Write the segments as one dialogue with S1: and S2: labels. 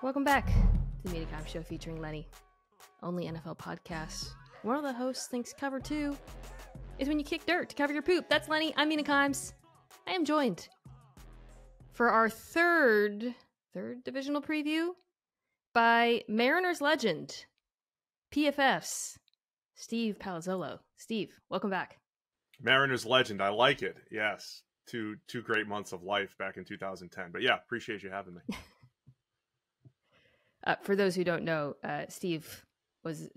S1: Welcome back to the Mina Kimes Show featuring Lenny. Only NFL podcast. One of the hosts thinks cover two is when you kick dirt to cover your poop. That's Lenny. I'm Mina Kimes. I am joined for our third divisional preview by Mariners legend, PFF's Steve Palazzolo. Steve, welcome back.
S2: Mariners legend. I like it. Yes. Two great months of life back in 2010. But yeah, appreciate you having me.
S1: For those who don't know, Steve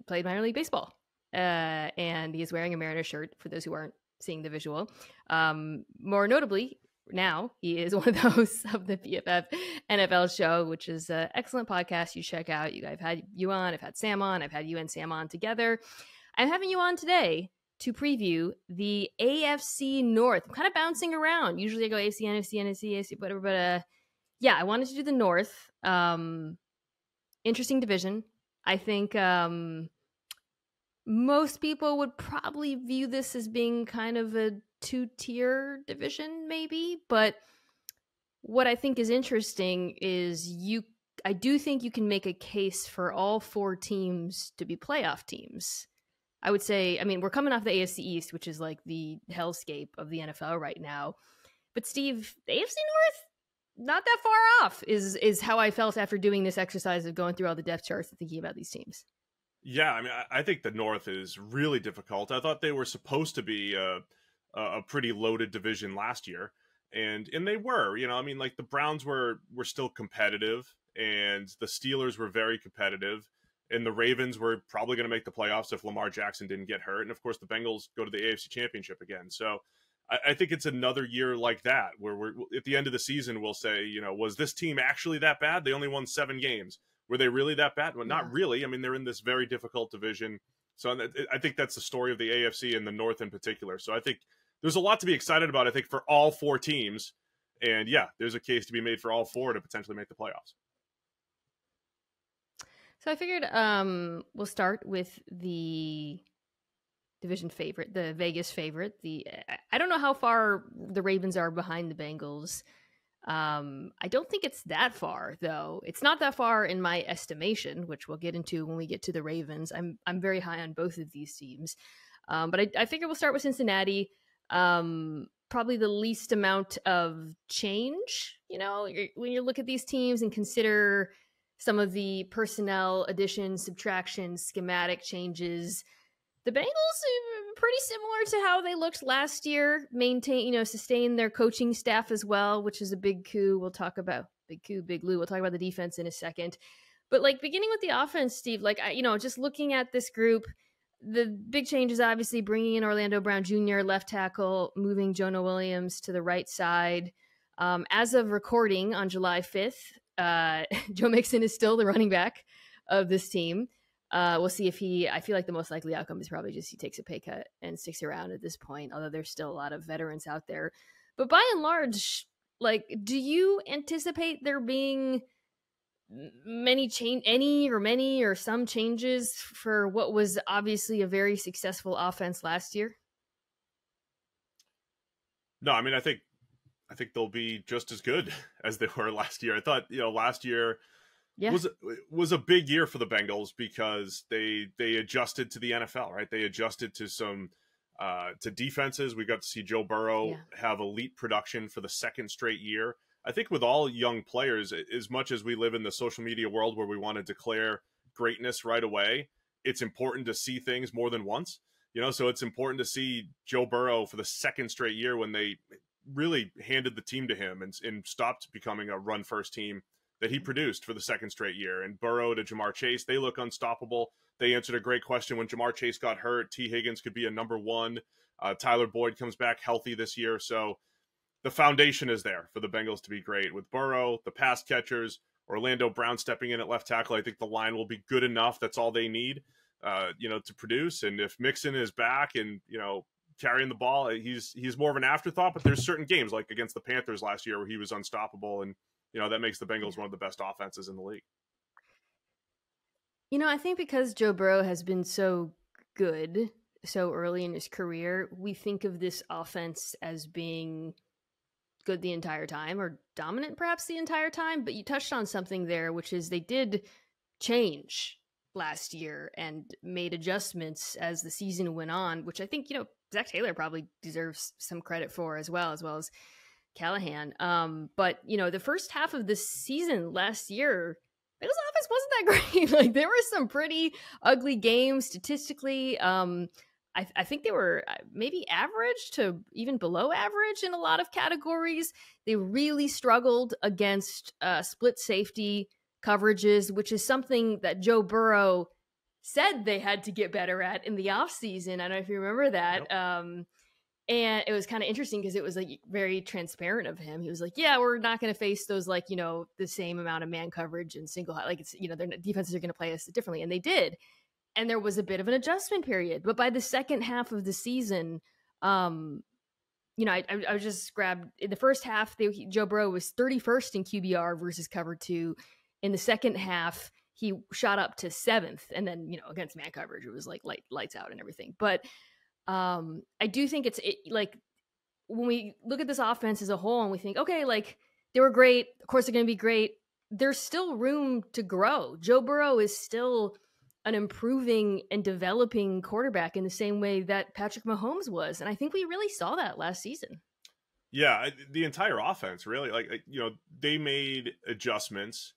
S1: played minor league baseball, and he is wearing a Mariners shirt. For those who aren't seeing the visual, more notably, now he is one of the hosts of the PFF NFL Show, which is an excellent podcast you check out. I've had you on, I've had Sam on, I've had you and Sam on together. I'm having you on today to preview the AFC North. I'm kind of bouncing around. Usually I go AFC, NFC, whatever, but yeah, I wanted to do the North. Interesting division. I think most people would probably view this as being kind of a two-tier division, maybe. But what I think is interesting is I do think you can make a case for all four teams to be playoff teams. I would say, I mean, we're coming off the AFC East, which is like the hellscape of the NFL right now. But Steve, the AFC North, not that far off is how I felt after doing this exercise of going through all the depth charts and thinking about these teams.
S2: Yeah, I mean, I think the North is really difficult. I thought they were supposed to be a pretty loaded division last year, and they were. You know, I mean, like the Browns were still competitive, and the Steelers were very competitive, and the Ravens were probably going to make the playoffs if Lamar Jackson didn't get hurt, and of course the Bengals go to the AFC Championship again. So I think it's another year like that, where we're at the end of the season, we'll say, you know, was this team actually that bad? They only won 7 games. Were they really that bad? Well, not really. I mean, they're in this very difficult division. So I think that's the story of the AFC and the North in particular. So I think there's a lot to be excited about, I think, for all 4 teams. And yeah, there's a case to be made for all 4 to potentially make the playoffs.
S1: So I figured we'll start with the division favorite, the Vegas favorite. I don't know how far the Ravens are behind the Bengals. I don't think it's that far, though. It's not that far in my estimation, which we'll get into when we get to the Ravens. I'm very high on both of these teams. But I figure we'll start with Cincinnati. Probably the least amount of change, you know, when you look at these teams and consider some of the personnel additions, subtractions, schematic changes. The Bengals are pretty similar to how they looked last year, sustain their coaching staff as well, which is a big coup. We'll talk about big coup, big Lou. We'll talk about the defense in a second. But like beginning with the offense, Steve, just looking at this group, the big change is obviously bringing in Orlando Brown Jr., left tackle, moving Jonah Williams to the right side. As of recording on July 5th, Joe Mixon is still the running back of this team. We'll see if I feel like the most likely outcome is probably just he takes a pay cut and sticks around at this point, although there's still a lot of veterans out there. But by and large, do you anticipate there being many or some changes for what was obviously a very successful offense last year?
S2: No, I mean, I think they'll be just as good as they were last year. I thought, last year was a big year for the Bengals because they adjusted to the NFL, right? They adjusted to some to defenses. We got to see Joe Burrow have elite production for the second straight year. I think with all young players, as much as we live in the social media world where we want to declare greatness right away, it's important to see things more than once. So it's important to see Joe Burrow for the second straight year when they really handed the team to him and stopped becoming a run-first team, that he produced for the second straight year. And Burrow to Jamar Chase, they look unstoppable. They answered a great question when Jamar Chase got hurt. T. Higgins could be a number 1. Tyler Boyd comes back healthy this year. So the foundation is there for the Bengals to be great. With Burrow, the pass catchers, Orlando Brown stepping in at left tackle, I think the line will be good enough. That's all they need, to produce. And if Mixon is back and, carrying the ball, he's more of an afterthought, but there's certain games like against the Panthers last year where he was unstoppable, and that makes the Bengals one of the best offenses in the league.
S1: I think because Joe Burrow has been so good so early in his career, we think of this offense as being good the entire time, or dominant perhaps the entire time. But you touched on something there, which is they did change last year and made adjustments as the season went on, which I think, Zach Taylor probably deserves some credit for as well as Callahan. But the first half of the season last year, Bengals offense wasn't that great. Like, there were some pretty ugly games statistically. I think they were maybe average to even below average in a lot of categories. They really struggled against split safety coverages, which is something that Joe Burrow said they had to get better at in the offseason. I don't know if you remember that. Yep. And it was kind of interesting because it was like very transparent of him. He was like, yeah, we're not going to face those, like, the same amount of man coverage and single, like, it's, their defenses are going to play us differently. And they did. And there was a bit of an adjustment period. But by the second half of the season, I just grabbed in the first half, Joe Burrow was 31st in QBR versus cover 2. In the second half, he shot up to 7th. And then, against man coverage, it was like lights out and everything. But I do think it's like when we look at this offense as a whole and we think, okay, like they were great. Of course, they're going to be great. There's still room to grow. Joe Burrow is still an improving and developing quarterback in the same way that Patrick Mahomes was. And I think we really saw that last season.
S2: Yeah, the entire offense, really. Like they made adjustments.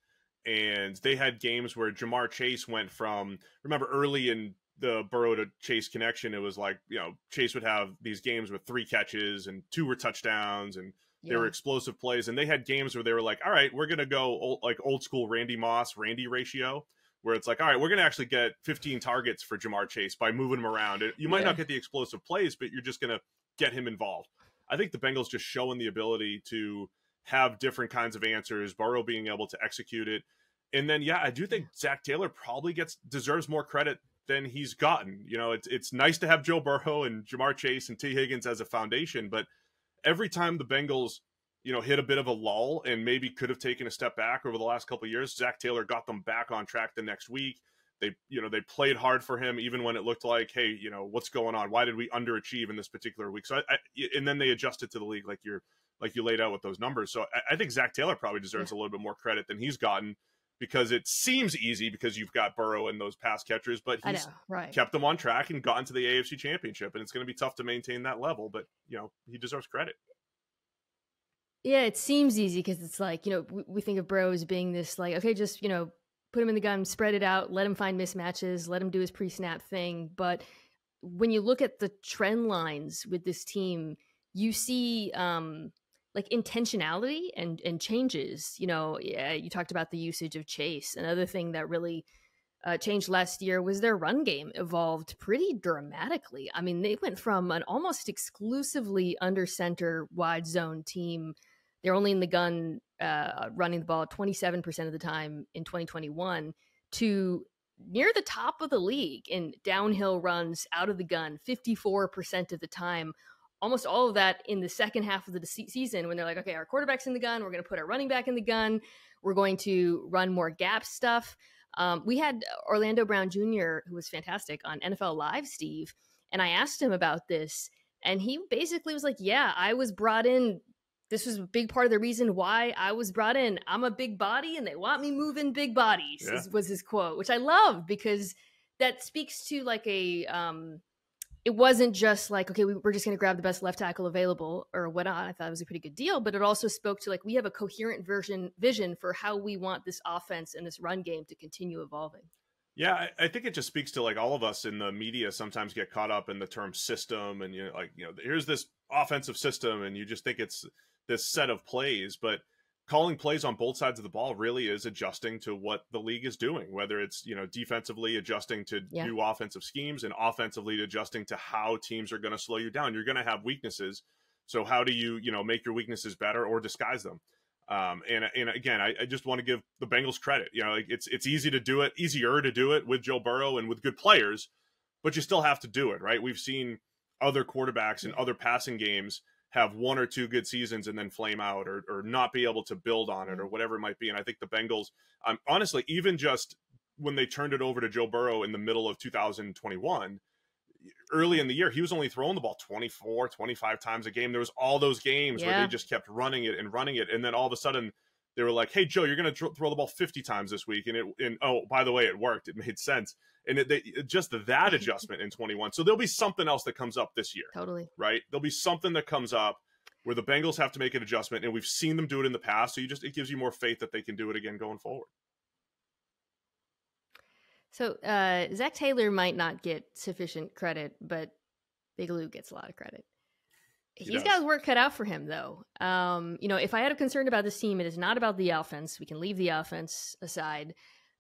S2: And they had games where Jamar Chase went from, remember early in the Burrow to Chase connection, it was like, Chase would have these games with 3 catches and 2 were touchdowns and they were explosive plays. And they had games where they were like, all right, we're going to go old school Randy Moss, Randy ratio, where it's like, all right, we're going to actually get 15 targets for Jamar Chase by moving him around. You might not get the explosive plays, but you're just going to get him involved. I think the Bengals just showing the ability to have different kinds of answers, Burrow being able to execute it. And then, I do think Zach Taylor probably deserves more credit than he's gotten. It's nice to have Joe Burrow and Jamar Chase and T. Higgins as a foundation, but every time the Bengals, hit a bit of a lull and maybe could have taken a step back over the last couple of years, Zach Taylor got them back on track the next week. They played hard for him even when it looked like, hey, what's going on? Why did we underachieve in this particular week? So and then they adjusted to the league like you laid out with those numbers. So I think Zach Taylor probably deserves a little bit more credit than he's gotten, because it seems easy because you've got Burrow and those pass catchers, but he's kept them on track and gotten to the AFC Championship, and it's going to be tough to maintain that level, but he deserves credit.
S1: Yeah, it seems easy because it's like, we think of Burrow as being this like, okay, just, put him in the gun, spread it out, let him find mismatches, let him do his pre-snap thing. But when you look at the trend lines with this team, you see like intentionality and changes. You talked about the usage of Chase. Another thing that really changed last year was their run game evolved pretty dramatically. I mean, they went from an almost exclusively under center wide zone team. They're only in the gun running the ball 27% of the time in 2021 to near the top of the league in downhill runs out of the gun 54% of the time. Almost all of that in the second half of the season when they're like, okay, our quarterback's in the gun. We're going to put our running back in the gun. We're going to run more gap stuff. We had Orlando Brown Jr., who was fantastic, on NFL Live, Steve, and I asked him about this, and he basically was like, yeah, I was brought in. This was a big part of the reason why I was brought in. I'm a big body, and they want me moving big bodies, was his quote, which I love because that speaks to like a it wasn't just like, okay, we're just going to grab the best left tackle available or whatnot. I thought it was a pretty good deal, but it also spoke to like, we have a coherent vision for how we want this offense and this run game to continue evolving.
S2: Yeah, I think it just speaks to like all of us in the media sometimes get caught up in the term system and here's this offensive system and you just think it's this set of plays, but calling plays on both sides of the ball really is adjusting to what the league is doing, whether it's, defensively adjusting to new offensive schemes and offensively adjusting to how teams are going to slow you down. You're going to have weaknesses. So how do you, make your weaknesses better or disguise them? And again, I just want to give the Bengals credit. It's easier to do it with Joe Burrow and with good players, but you still have to do it, right? We've seen other quarterbacks in other passing games have 1 or 2 good seasons and then flame out or not be able to build on it or whatever it might be. And I think the Bengals, honestly, even just when they turned it over to Joe Burrow in the middle of 2021, early in the year, he was only throwing the ball 24, 25 times a game. There was all those games where they just kept running it. And then all of a sudden they were like, hey, Joe, you're going to throw the ball 50 times this week. And oh, by the way, it worked. It made sense. And just that adjustment in 21. So there'll be something else that comes up this year.
S1: Totally.
S2: Right? There'll be something that comes up where the Bengals have to make an adjustment. And we've seen them do it in the past. So it gives you more faith that they can do it again going forward.
S1: So Zach Taylor might not get sufficient credit, but Big Lou gets a lot of credit. He's got his work cut out for him, though. If I had a concern about this team, it is not about the offense. We can leave the offense aside.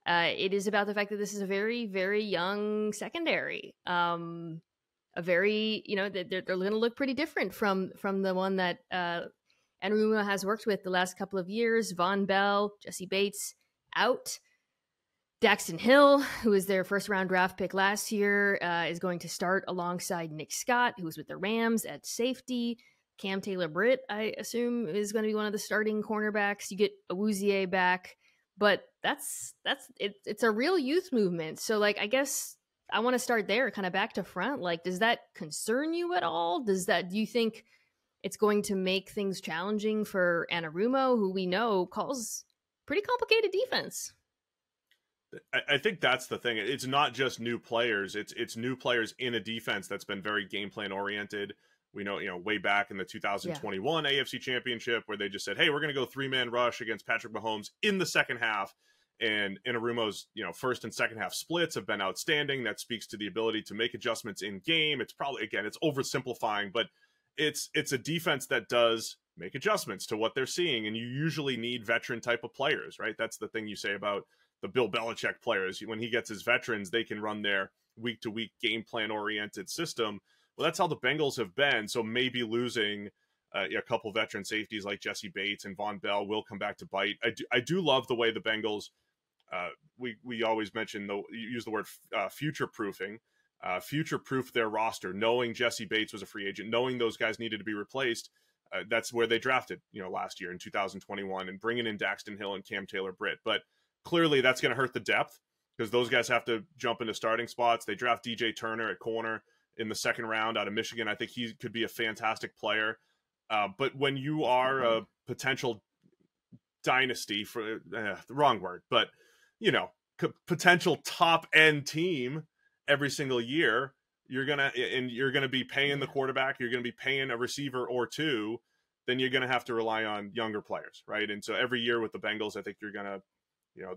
S1: It is about the fact that this is a very, very young secondary. They're going to look pretty different from the one that Anarumo has worked with the last couple of years. Von Bell, Jesse Bates out. Daxton Hill, who was their first-round draft pick last year, is going to start alongside Nick Scott, who was with the Rams at safety. Cam Taylor-Britt, I assume, is going to be one of the starting cornerbacks. You get Awuzie back, but it's a real youth movement. So, I guess I want to start there, kind of back to front. Does that concern you at all? Do you think it's going to make things challenging for Anarumo, who we know calls pretty complicated defense?
S2: I think that's the thing. It's not just new players. It's new players in a defense that's been very game plan oriented. We know, way back in the 2021 AFC Championship where they just said, hey, we're going to go 3-man rush against Patrick Mahomes in the second half. And Inarumo's, first and second half splits have been outstanding. That speaks to the ability to make adjustments in game. It's probably, again, it's oversimplifying, but it's a defense that does make adjustments to what they're seeing. And you usually need veteran type of players, right? That's the thing you say about the Bill Belichick players. When he gets his veterans, they can run their week-to-week game plan-oriented system. Well, that's how the Bengals have been. So maybe losing a couple veteran safeties like Jesse Bates and Von Bell will come back to bite. I do love the way the Bengals, we always mention, use the word future-proofing, future-proof their roster, knowing Jesse Bates was a free agent, knowing those guys needed to be replaced. That's where they drafted, last year in 2021, and bringing in Daxton Hill and Cam Taylor-Britt. But clearly that's going to hurt the depth because those guys have to jump into starting spots. They draft DJ Turner at corner in the second round out of Michigan. I think he could be a fantastic player. But when you are a potential dynasty, for the wrong word, but potential top end team every single year, you're going to be paying the quarterback, you're going to be paying a receiver or two, then you're going to have to rely on younger players. Right. And so every year with the Bengals, I think you're going to,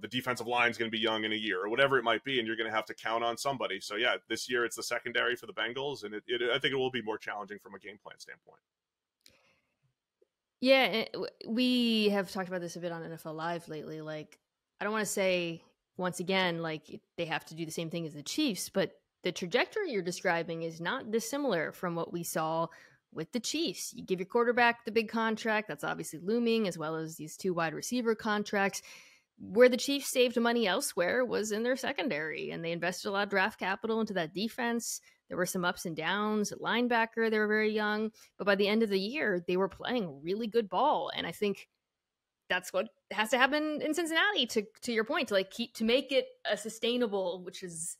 S2: the defensive line is going to be young in a year or whatever it might be, and you're going to have to count on somebody. So, yeah, this year it's the secondary for the Bengals, and I think it will be more challenging from a game plan standpoint.
S1: Yeah, we have talked about this a bit on NFL Live lately. I don't want to say, once again, they have to do the same thing as the Chiefs, but the trajectory you're describing is not dissimilar from what we saw with the Chiefs. You give your quarterback the big contract, that's obviously looming, as well as these 2 wide receiver contracts. Where the Chiefs saved money elsewhere was in their secondary, and they invested a lot of draft capital into that defense. There were some ups and downs at linebacker. They were very young, but by the end of the year, they were playing really good ball. And I think that's what has to happen in Cincinnati, to your point, to make it a sustainable, which is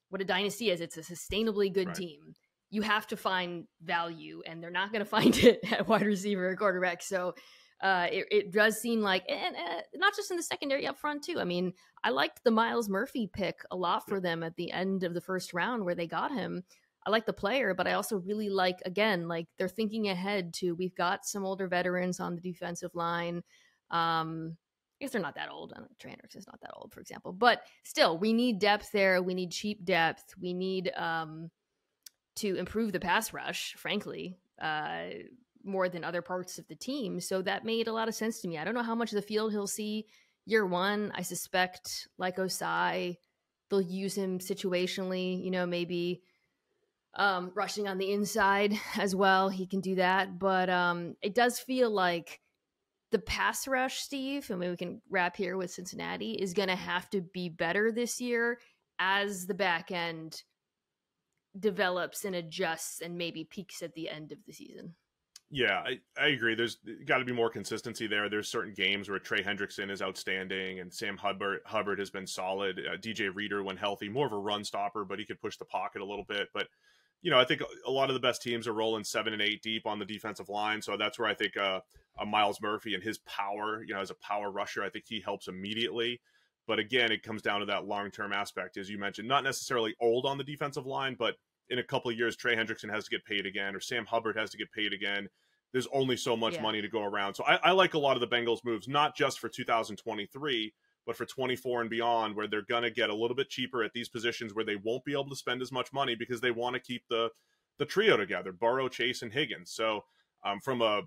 S1: what a dynasty is. It's a sustainably good team. You have to find value, and they're not going to find it at wide receiver or quarterback. So it does seem like, and not just in the secondary up front too. I mean, I liked the Myles Murphy pick a lot for them at the end of the first round where they got him. I like the player, but I also really like, again, they're thinking ahead to, we've got some older veterans on the defensive line. I guess they're not that old. Trey Hendricks is not that old, for example, but still, we need depth there. We need cheap depth. We need to improve the pass rush, frankly, more than other parts of the team. So that made a lot of sense to me. I don't know how much of the field he'll see year one. I suspect, like Osai, they'll use him situationally, maybe rushing on the inside as well. He can do that. But it does feel like the pass rush, Steve, and maybe we can wrap here with Cincinnati, is going to have to be better this year as the back end develops and adjusts and maybe peaks at the end of the season.
S2: Yeah, I agree. There's got to be more consistency there. There's certain games where Trey Hendrickson is outstanding and Sam Hubbard has been solid. DJ Reader, when healthy, more of a run stopper, but he could push the pocket a little bit. But I think a lot of the best teams are rolling 7 and 8 deep on the defensive line. So that's where I think a Miles Murphy and his power, as a power rusher, I think he helps immediately. But again, it comes down to that long-term aspect, as you mentioned, not necessarily old on the defensive line, but in a couple of years, Trey Hendrickson has to get paid again, or Sam Hubbard has to get paid again. There's only so much money to go around. So I like a lot of the Bengals moves, not just for 2023, but for 24 and beyond, where they're going to get a little bit cheaper at these positions where they won't be able to spend as much money because they want to keep the trio together, Burrow, Chase, and Higgins. So from a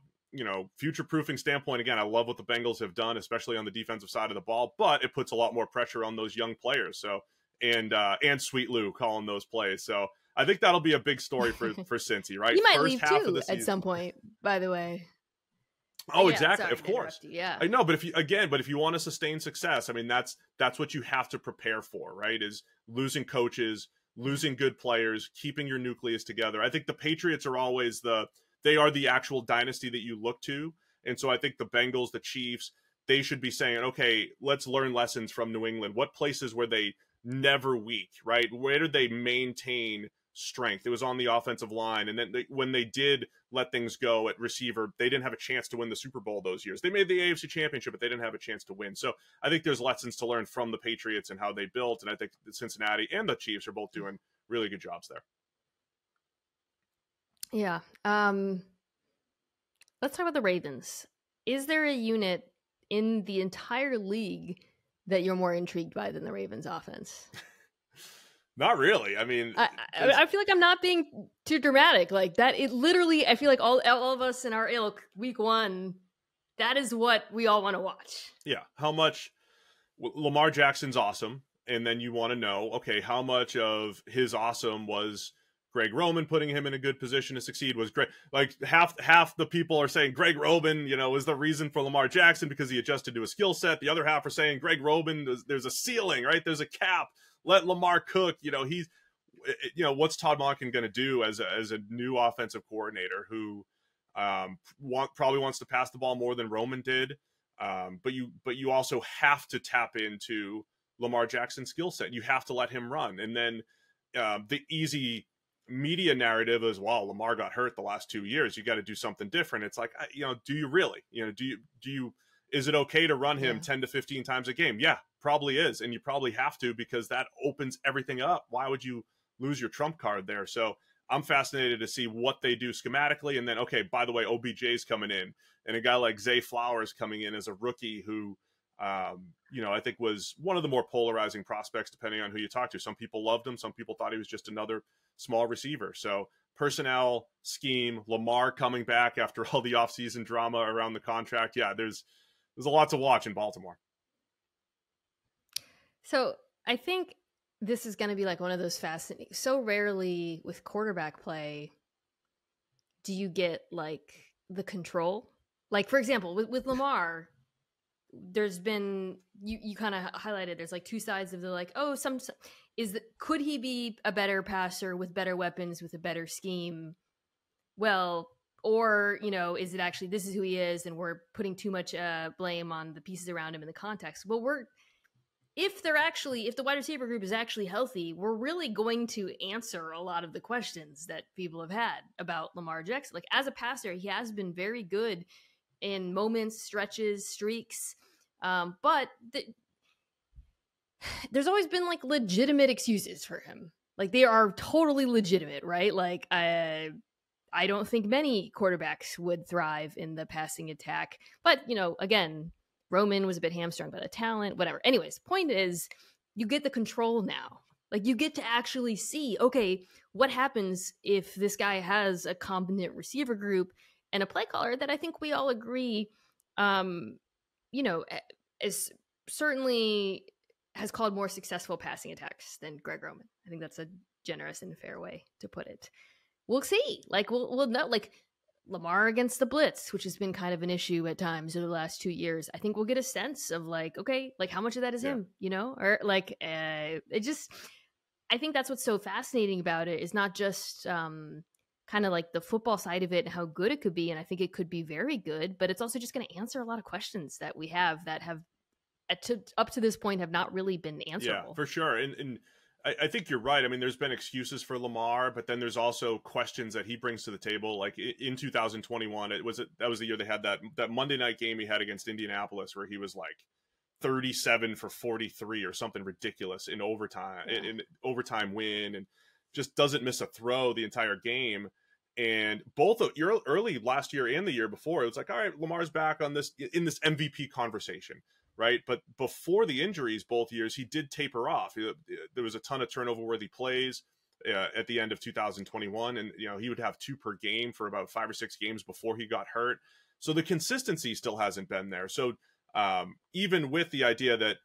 S2: future-proofing standpoint, again, I love what the Bengals have done, especially on the defensive side of the ball, but it puts a lot more pressure on those young players. So and Sweet Lou calling those plays. So I think that'll be a big story for Cincy, right?
S1: He might leave too at some point, by the way.
S2: Oh, yeah, exactly. Of course.
S1: Yeah.
S2: I know, but if you want to sustain success, I mean, that's what you have to prepare for, right? Is losing coaches, losing good players, keeping your nucleus together. I think the Patriots are always they are the actual dynasty that you look to. And so I think the Bengals, the Chiefs, they should be saying, okay, let's learn lessons from New England. What places were they never weak, right? Where did they maintain strength? It was on the offensive line. And then when they did let things go at receiver, they didn't have a chance to win the Super Bowl those years. They made the AFC Championship, but they didn't have a chance to win. So I think there's lessons to learn from the Patriots and how they built. And I think Cincinnati and the Chiefs are both doing really good jobs there.
S1: Yeah. Let's talk about the Ravens. Is there a unit in the entire league that you're more intrigued by than the Ravens offense?
S2: Not really. I mean,
S1: I feel like I'm not being too dramatic. Like that, it literally, I feel like all of us in our ilk, week one, that is what we all want to watch.
S2: Yeah. How much Lamar Jackson's awesome. And then you want to know, okay, how much of his awesome was Greg Roman putting him in a good position to succeed? Was great. Like half the people are saying Greg Roman, is the reason for Lamar Jackson because he adjusted to a skill set. The other half are saying Greg Roman, there's a ceiling, right? There's a cap. Let Lamar cook. He's, what's Todd Monken going to do as a new offensive coordinator who probably wants to pass the ball more than Roman did. But you also have to tap into Lamar Jackson's skill set. You have to let him run. And then the easy media narrative is, well, Lamar got hurt the last 2 years. You got to do something different. It's like, do you really? Do you? Is it okay to run him 10 to 15 times a game? Yeah, probably is. And you probably have to because that opens everything up. Why would you lose your trump card there? So I'm fascinated to see what they do schematically. And then, okay, by the way, OBJ's coming in. And a guy like Zay Flowers coming in as a rookie who, I think was one of the more polarizing prospects depending on who you talk to. Some people loved him. Some people thought he was just another small receiver. So personnel, scheme, Lamar coming back after all the offseason drama around the contract. Yeah, there's a lot to watch in Baltimore.
S1: So I think this is going to be like one of those fascinating. So rarely with quarterback play do you get like the control. Like, for example, with Lamar, there's been, you kind of highlighted, there's like two sides of the like, oh, could he be a better passer with better weapons, with a better scheme? Well, or, is it actually, this is who he is and we're putting too much blame on the pieces around him in the context? Well, if the wide receiver group is actually healthy, we're really going to answer a lot of the questions that people have had about Lamar Jackson. Like, as a passer, he has been very good in moments, stretches, streaks. But there's always been like legitimate excuses for him. Like, they are totally legitimate, right? Like, I don't think many quarterbacks would thrive in the passing attack. But, again, Roman was a bit hamstrung by the talent, whatever. Anyways, point is, you get the control now. Like, you get to actually see, okay, what happens if this guy has a competent receiver group and a play caller that I think we all agree, is certainly has called more successful passing attacks than Greg Roman. I think that's a generous and fair way to put it. We'll see. Like, we'll know. Like, Lamar against the blitz, which has been kind of an issue at times over the last 2 years. I think we'll get a sense of like, okay, like how much of that is him, or like it just. I think that's what's so fascinating about it is not just kind of like the football side of it and how good it could be, and I think it could be very good, but it's also just going to answer a lot of questions that we have that have up to this point have not really been answerable.
S2: Yeah, for sure. And I think you're right. I mean, there's been excuses for Lamar, but then there's also questions that he brings to the table. Like in 2021, that was the year they had that Monday night game he had against Indianapolis where he was like 37 for 43 or something ridiculous in overtime, in overtime win, and just doesn't miss a throw the entire game. And both early last year and the year before, it was like, all right, Lamar's back on this in this MVP conversation. Right. But before the injuries, both years, he did taper off. There was a ton of turnover worthy plays at the end of 2021. And, he would have 2 per game for about 5 or 6 games before he got hurt. So the consistency still hasn't been there. So even with the idea that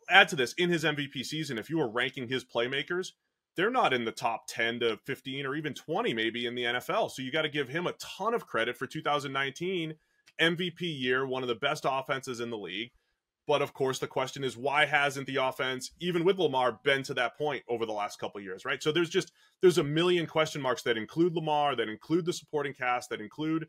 S2: add to this, in his MVP season, if you were ranking his playmakers, they're not in the top 10 to 15 or even 20 maybe in the NFL. So you got to give him a ton of credit for 2019 MVP year, one of the best offenses in the league. But of course, the question is, why hasn't the offense, even with Lamar, been to that point over the last couple of years, right? So there's a million question marks that include Lamar, that include the supporting cast, that include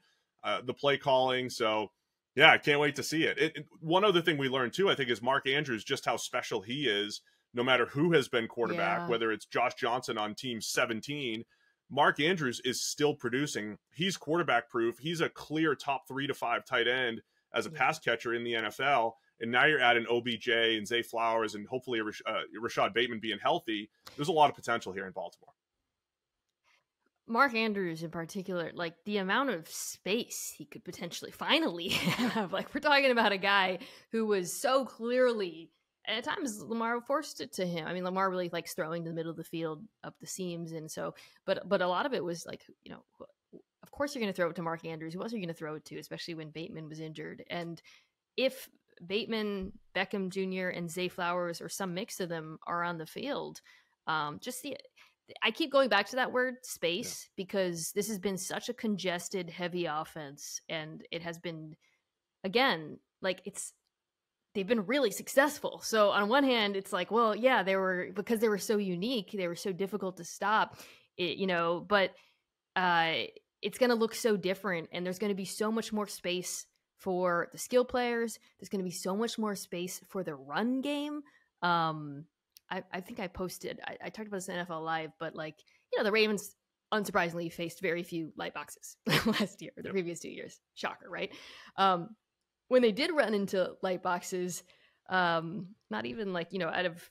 S2: the play calling. So yeah, I can't wait to see it. One other thing we learned too, I think, is Mark Andrews, just how special he is, no matter who has been quarterback, whether it's Josh Johnson on team 17, Mark Andrews is still producing. He's quarterback proof. He's a clear top 3 to 5 tight end as a pass catcher in the NFL. And now you're adding OBJ and Zay Flowers and hopefully Rashad Bateman being healthy. There's a lot of potential here in Baltimore.
S1: Mark Andrews in particular, like the amount of space he could potentially finally have. Like, we're talking about a guy who was so clearly, and at times Lamar forced it to him. I mean, Lamar really likes throwing to the middle of the field up the seams. And so, but a lot of it was like, of course you're going to throw it to Mark Andrews. Who else are you going to throw it to, especially when Bateman was injured? And if Bateman, Beckham Jr., and Zay Flowers, or some mix of them, are on the field, I keep going back to that word space because this has been such a congested, heavy offense. And it has been, again, like they've been really successful. So on one hand, it's like, well, yeah, because they were so unique, they were so difficult to stop, but it's going to look so different. And there's going to be so much more space for the skill players. There's going to be so much more space for the run game. I think I posted, I talked about this in NFL Live, but the Ravens unsurprisingly faced very few light boxes last year, the previous 2 years. Shocker, right? When they did run into light boxes, not even out of,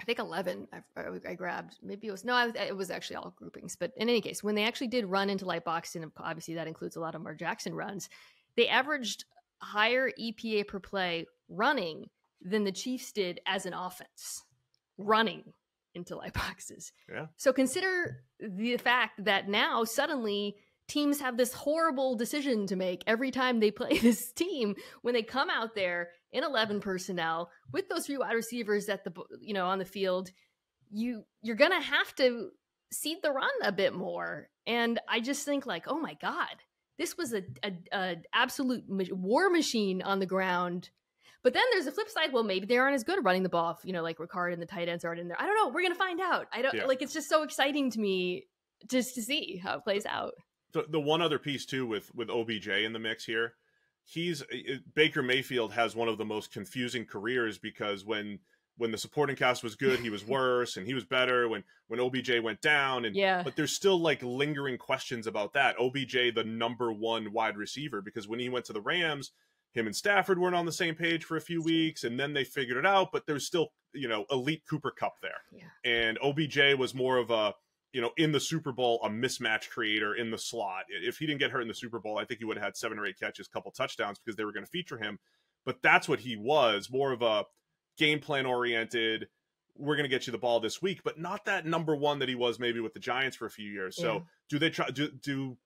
S1: I think 11, I grabbed, maybe it was actually all groupings. But in any case, when they actually did run into light boxes, and obviously that includes a lot of Lamar Jackson runs, they averaged higher EPA per play running than the Chiefs did as an offense, running into light boxes. Yeah. So consider the fact that now suddenly teams have this horrible decision to make every time they play this team when they come out there in 11 personnel with those 3 wide receivers at on the field. You're going to have to seed the run a bit more. And I just think oh my God, this was a absolute war machine on the ground. But then there's a flip side. Well, maybe they aren't as good at running the ball. Like Ricard and the tight ends aren't in there. I don't know. We're going to find out. It's just so exciting to me just to see how it plays out.
S2: The one other piece too with OBJ in the mix here, Baker Mayfield has one of the most confusing careers because when the supporting cast was good, he was worse, and he was better when OBJ went down. But there's still lingering questions about that. OBJ, the number 1 wide receiver, because when he went to the Rams, him and Stafford weren't on the same page for a few weeks, and then they figured it out, but there's still, elite Cooper Kupp there. Yeah. And OBJ was more of a, in the Super Bowl, a mismatch creator in the slot. If he didn't get hurt in the Super Bowl, I think he would have had 7 or 8 catches, couple touchdowns, because they were going to feature him. But that's what he was, more of a game plan oriented. We're going to get you the ball this week, but not that number 1 that he was maybe with the Giants for a few years. So do they try, do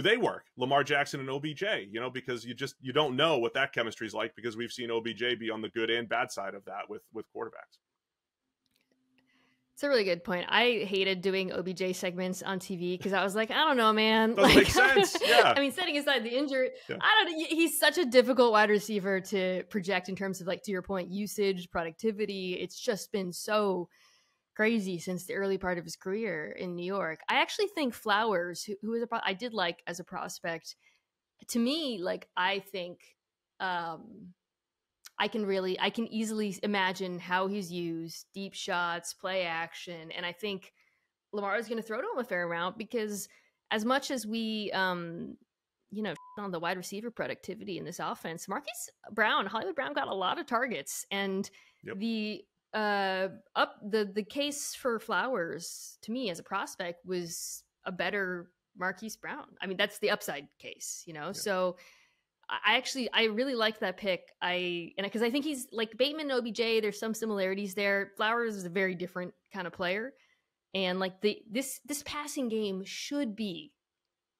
S2: they work, Lamar Jackson and OBJ? Because you don't know what that chemistry is like, because we've seen OBJ be on the good and bad side of that with quarterbacks.
S1: It's a really good point. I hated doing OBJ segments on TV because I was like, I don't know, man.
S2: Doesn't make sense. Yeah.
S1: I mean, setting aside the injury, he's such a difficult wide receiver to project in terms of, to your point, usage, productivity. It's just been so crazy since the early part of his career in New York. I actually think Flowers, who is I did like as a prospect, to me, I think I can easily imagine how he's used, deep shots, play action. And I think Lamar is going to throw to him a fair amount because as much as we, on the wide receiver productivity in this offense, Hollywood Brown got a lot of targets. And the case for Flowers to me as a prospect was a better Marquise Brown. I mean, that's the upside case, So I really liked that pick. Because I think he's like Bateman and OBJ. There's some similarities there. Flowers is a very different kind of player, and like this passing game should be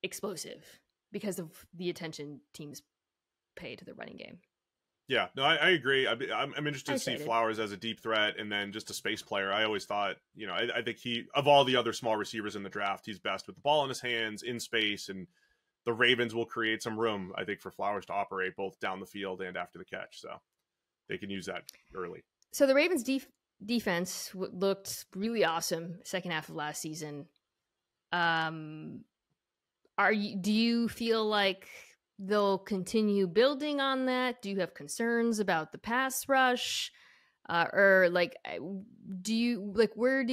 S1: explosive because of the attention teams pay to the running game.
S2: Yeah, no, I agree. I'm interested to see Flowers as a deep threat and then just a space player. I always thought, I think of all the other small receivers in the draft, he's best with the ball in his hands, in space, and the Ravens will create some room, I think, for Flowers to operate both down the field and after the catch. So they can use that early.
S1: So the Ravens defense looked really awesome second half of last season. Do you feel like they'll continue building on that? Do you have concerns about the pass rush? Where do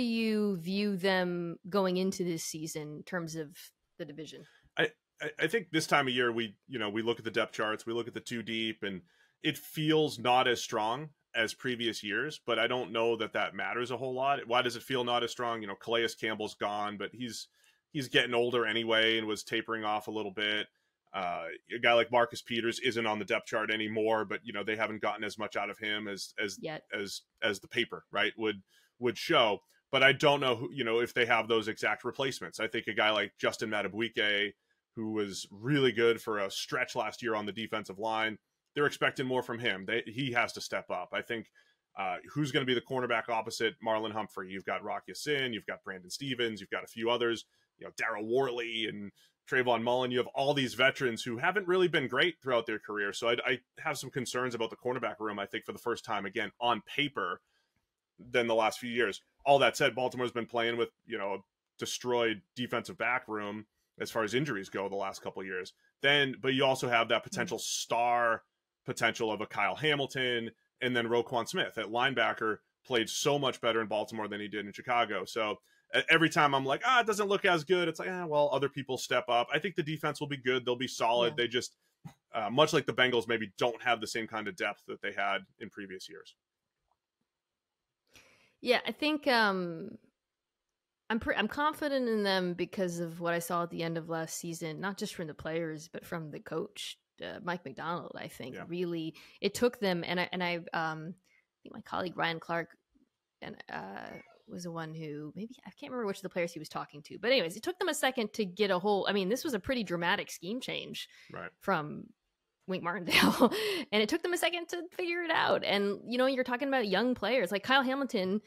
S1: you view them going into this season in terms of the division?
S2: I think this time of year, we look at the depth charts, we look at the two deep, and it feels not as strong as previous years, but I don't know that matters a whole lot. Why does it feel not as strong? Calais Campbell's gone, but he's getting older anyway and was tapering off a little bit. A guy like Marcus Peters isn't on the depth chart anymore, but they haven't gotten as much out of him as the paper, right, would show. But I don't know who, if they have those exact replacements. I think a guy like Justin Madubuike, who was really good for a stretch last year on the defensive line, they're expecting more from him. He has to step up. I think who's going to be the cornerback opposite Marlon Humphrey? You've got Rock Ya-Sin, you've got Brandon Stevens, you've got a few others, Darryl Worley and Trayvon Mullen. You have all these veterans who haven't really been great throughout their career. So I have some concerns about the cornerback room, I think, for the first time, again, on paper than the last few years. All that said, Baltimore's been playing with, a destroyed defensive back room as far as injuries go the last couple of years. But you also have that potential star potential of a Kyle Hamilton, and then Roquan Smith at linebacker played so much better in Baltimore than he did in Chicago. So every time I'm like, it doesn't look as good. It's like, other people step up. I think the defense will be good. They'll be solid. Yeah. They just, much like the Bengals, maybe don't have the same kind of depth that they had in previous years.
S1: Yeah, I think I'm confident in them because of what I saw at the end of last season, not just from the players, but from the coach, Mike McDonald. I think really it took them, and I think my colleague Ryan Clark was the one who, maybe I can't remember which of the players he was talking to, but anyways, it took them a second to get a whole. I mean, this was a pretty dramatic scheme change from Wink Martindale, and it took them a second to figure it out. And you're talking about young players like Kyle Hamilton.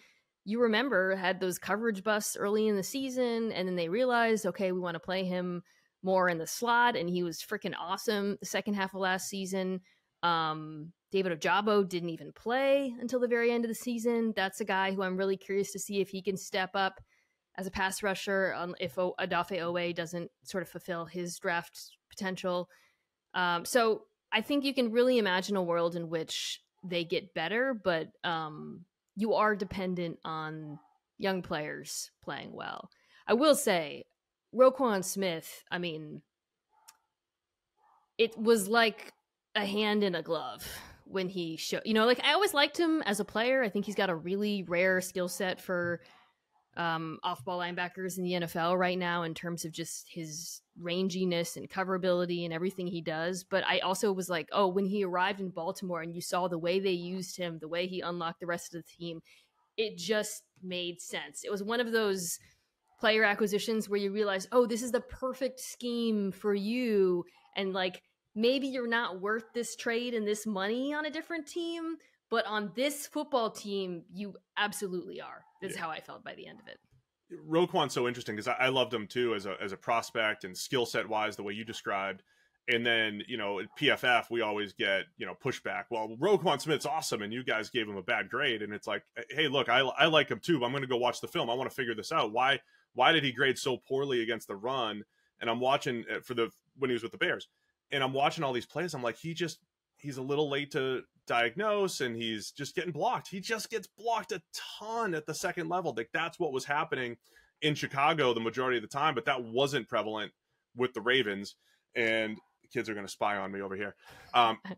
S1: You remember had those coverage busts early in the season, and then they realized, okay, we want to play him more in the slot, and he was freaking awesome the second half of last season. David Ojabo didn't even play until the very end of the season. That's a guy who I'm really curious to see if he can step up as a pass rusher if Odafe Owe doesn't sort of fulfill his draft potential. So I think you can really imagine a world in which they get better, but you are dependent on young players playing well. I will say, Roquan Smith, I mean, it was like a hand in a glove when he showed, I always liked him as a player. I think he's got a really rare skill set for off-ball linebackers in the NFL right now in terms of just his ranginess and coverability and everything he does. But I also was like, when he arrived in Baltimore and you saw the way they used him, the way he unlocked the rest of the team, it just made sense. It was one of those player acquisitions where you realize, this is the perfect scheme for you. And maybe you're not worth this trade and this money on a different team, but on this football team, you absolutely are. That's how I felt by the end of it.
S2: Roquan's so interesting because I loved him too as a prospect and skill set wise, the way you described. And then, at PFF, we always get, pushback. Well, Roquan Smith's awesome, and you guys gave him a bad grade. And it's like, hey, look, I like him too, but I'm going to go watch the film. I want to figure this out. Why did he grade so poorly against the run? And I'm watching when he was with the Bears, and I'm watching all these plays. I'm like, he's a little late to diagnose, and he's just getting blocked. He just gets blocked a ton at the second level. Like, that's what was happening in Chicago the majority of the time, but that wasn't prevalent with the Ravens. And kids are going to spy on me over here.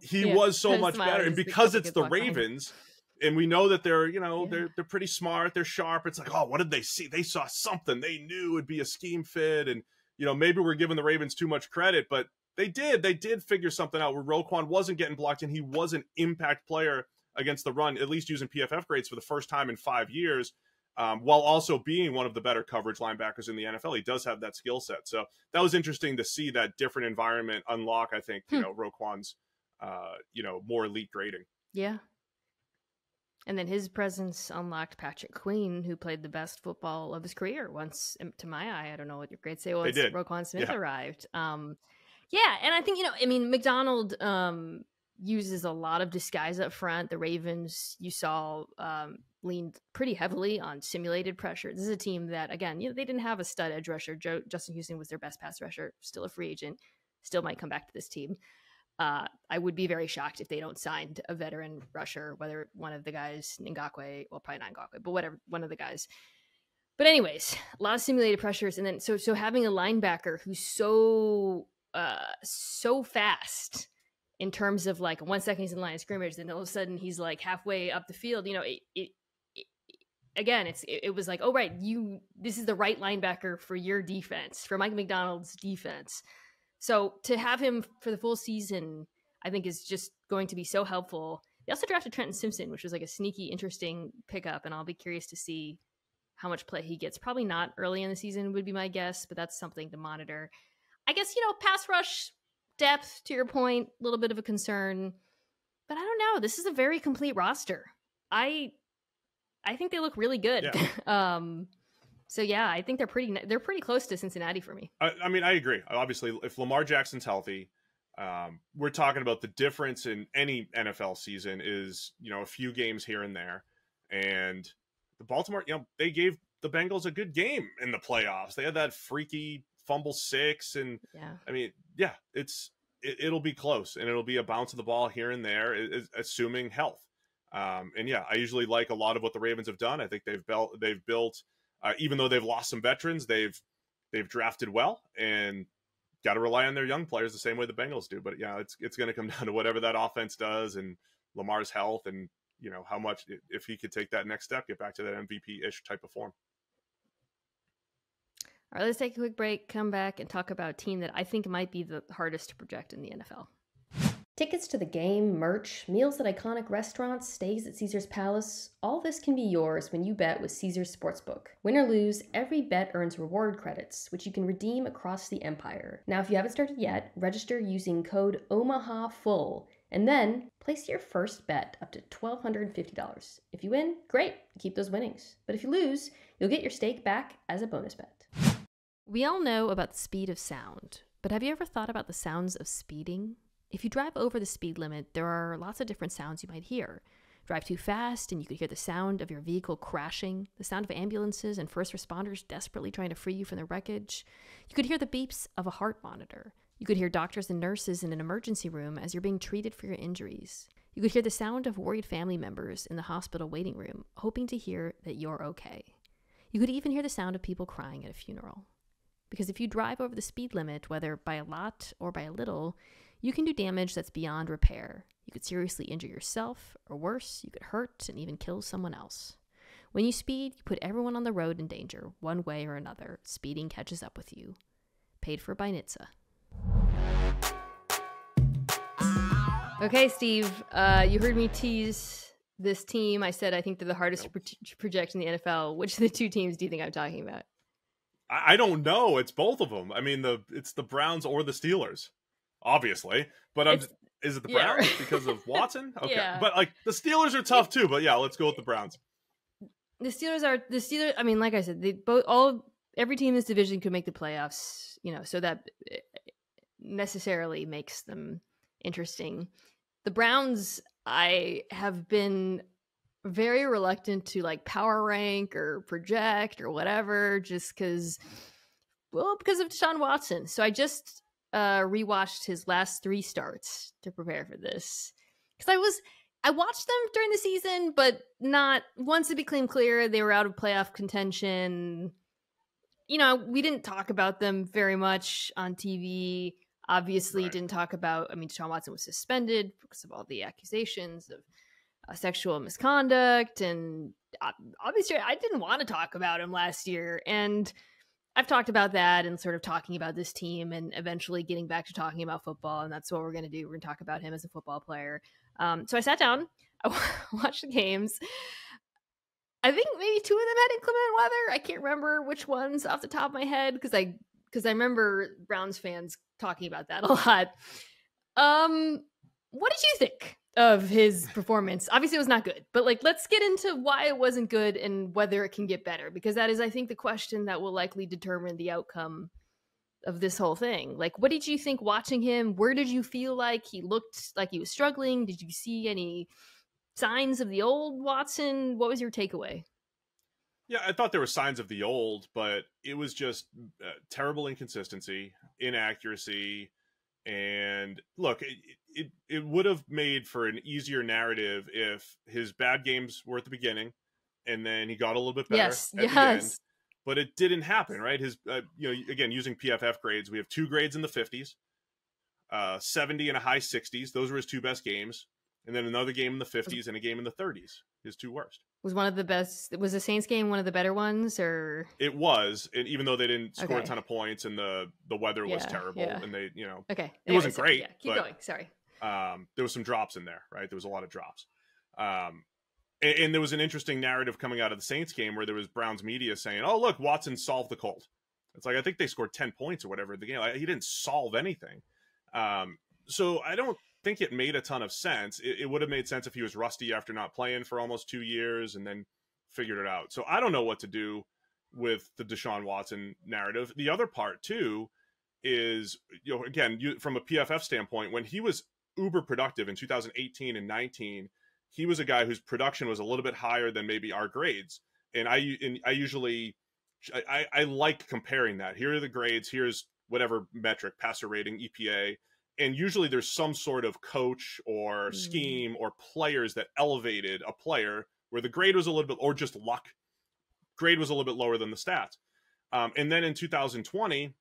S2: He was so much better, and because it's the Ravens, and we know that they're, they're pretty smart, they're sharp. It's like, oh, what did they see? They saw something. They knew it'd be a scheme fit, and maybe we're giving the Ravens too much credit, but they did figure something out where Roquan wasn't getting blocked, and he was an impact player against the run, at least using PFF grades for the first time in 5 years. While also being one of the better coverage linebackers in the NFL. He does have that skill set. So that was interesting to see that different environment unlock, I think, Roquan's, more elite grading.
S1: Yeah. And then his presence unlocked Patrick Queen, who played the best football of his career once, to my eye. I don't know what your grades say. Once Roquan Smith arrived. And I think, McDonald uses a lot of disguise up front. The Ravens, you saw, leaned pretty heavily on simulated pressure. This is a team that, again, they didn't have a stud edge rusher. Justin Houston was their best pass rusher, still a free agent, still might come back to this team. I would be very shocked if they don't sign a veteran rusher, whether one of the guys, Ngakwe, well, probably not Ngakwe, but whatever, one of the guys. But anyways, a lot of simulated pressures. And then so having a linebacker who's so fast in terms of like 1 second he's in line of scrimmage, then all of a sudden he's like halfway up the field, it was like, oh, right, this is the right linebacker for your defense, for Mike McDonald's defense. So to have him for the full season, I think is just going to be so helpful. They also drafted Trenton Simpson, which was like a sneaky, interesting pickup, and I'll be curious to see how much play he gets. Probably not early in the season would be my guess, but that's something to monitor. I guess, pass rush depth, to your point, a little bit of a concern, but I don't know. This is a very complete roster. I think they look really good. Yeah. I think they're pretty close to Cincinnati for me.
S2: I agree. Obviously, if Lamar Jackson's healthy, we're talking about the difference in any NFL season is, a few games here and there. And the Baltimore, they gave the Bengals a good game in the playoffs. They had that freaky fumble 6. And it'll be close, and it'll be a bounce of the ball here and there, assuming health. I usually like a lot of what the Ravens have done. I think they've built, even though they've lost some veterans, they've drafted well, and got to rely on their young players the same way the Bengals do. But it's going to come down to whatever that offense does, and Lamar's health, and how much, if he could take that next step, get back to that MVP-ish type of form.
S1: All right, let's take a quick break, come back, and talk about a team that I think might be the hardest to project in the NFL.
S3: Tickets to the game, merch, meals at iconic restaurants, stays at Caesar's Palace, all this can be yours when you bet with Caesar's Sportsbook. Win or lose, every bet earns reward credits, which you can redeem across the empire. Now, if you haven't started yet, register using code OMAHAFULL, and then place your first bet up to $1,250. If you win, great, keep those winnings. But if you lose, you'll get your stake back as a bonus bet.
S1: We all know about the speed of sound, but have you ever thought about the sounds of speeding? If you drive over the speed limit, there are lots of different sounds you might hear. Drive too fast, and you could hear the sound of your vehicle crashing, the sound of ambulances and first responders desperately trying to free you from the wreckage. You could hear the beeps of a heart monitor. You could hear doctors and nurses in an emergency room as you're being treated for your injuries. You could hear the sound of worried family members in the hospital waiting room, hoping to hear that you're okay. You could even hear the sound of people crying at a funeral. Because if you drive over the speed limit, whether by a lot or by a little, you can do damage that's beyond repair. You could seriously injure yourself, or worse, you could hurt and even kill someone else. When you speed, you put everyone on the road in danger, one way or another. Speeding catches up with you. Paid for by NHTSA. Okay, Steve, you heard me tease this team. I said I think they're the hardest to project in the NFL. Which of the two teams do you think I'm talking about?
S2: I don't know. It's both of them. I mean, it's the Browns or the Steelers, obviously. But is it the Browns because of Watson? Okay, yeah. But like the Steelers are tough too. But yeah, let's go with the Browns.
S1: The Steelers. I mean, like I said, every team in this division could make the playoffs. So that necessarily makes them interesting. The Browns, I have been very reluctant to like power rank or project or whatever, just because of Deshaun Watson. So I just rewatched his last 3 starts to prepare for this, because I watched them during the season, but not once it became clear they were out of playoff contention. You know, we didn't talk about them very much on TV. Obviously, didn't talk about, I mean, Deshaun Watson was suspended because of all the accusations of sexual misconduct. And obviously, I didn't want to talk about him last year. And I've talked about that and sort of talking about this team and eventually getting back to talking about football. And that's what we're going to do. We're going to talk about him as a football player. So I sat down, I watched the games. I think maybe 2 of them had inclement weather. I can't remember which ones off the top of my head because I remember Browns fans talking about that a lot. What did you think of his performance? Obviously, it was not good, but like, let's get into why it wasn't good and whether it can get better, because that is, I think, the question that will likely determine the outcome of this whole thing. Like, what did you think watching him? Where did you feel like he looked like he was struggling? Did you see any signs of the old Watson? What was your takeaway?
S2: Yeah, I thought there were signs of the old, but it was just terrible inconsistency, inaccuracy. And look, it would have made for an easier narrative if his bad games were at the beginning and then he got a little bit better at the end. But it didn't happen, right? His, again, using PFF grades, we have 2 grades in the 50s, 70 and a high 60s. Those were his 2 best games. And then another game in the 50s and a game in the 30s, his 2 worst.
S1: Was one of the best, was the Saints game one of the better ones, or? It
S2: was, and even though they didn't score a ton of points and the weather was terrible and they, it wasn't great. Yeah,
S1: keep going, sorry.
S2: There was some drops in there, right? There was a lot of drops. And there was an interesting narrative coming out of the Saints game where there was Browns media saying, oh, look, Watson solved the cold. It's like, I think they scored 10 points or whatever in the game. Like, he didn't solve anything. So I don't think it made a ton of sense. It would have made sense if he was rusty after not playing for almost 2 years and then figured it out. So I don't know what to do with the Deshaun Watson narrative. The other part, too, is, again, from a PFF standpoint, when he was uber productive in 2018 and 19, he was a guy whose production was a little bit higher than maybe our grades. And I usually like comparing that. Here are the grades. Here's whatever metric, passer rating, EPA. And usually there's some sort of coach or scheme or players that elevated a player where the grade was a little bit, or just luck, grade was a little bit lower than the stats. And then in 2020,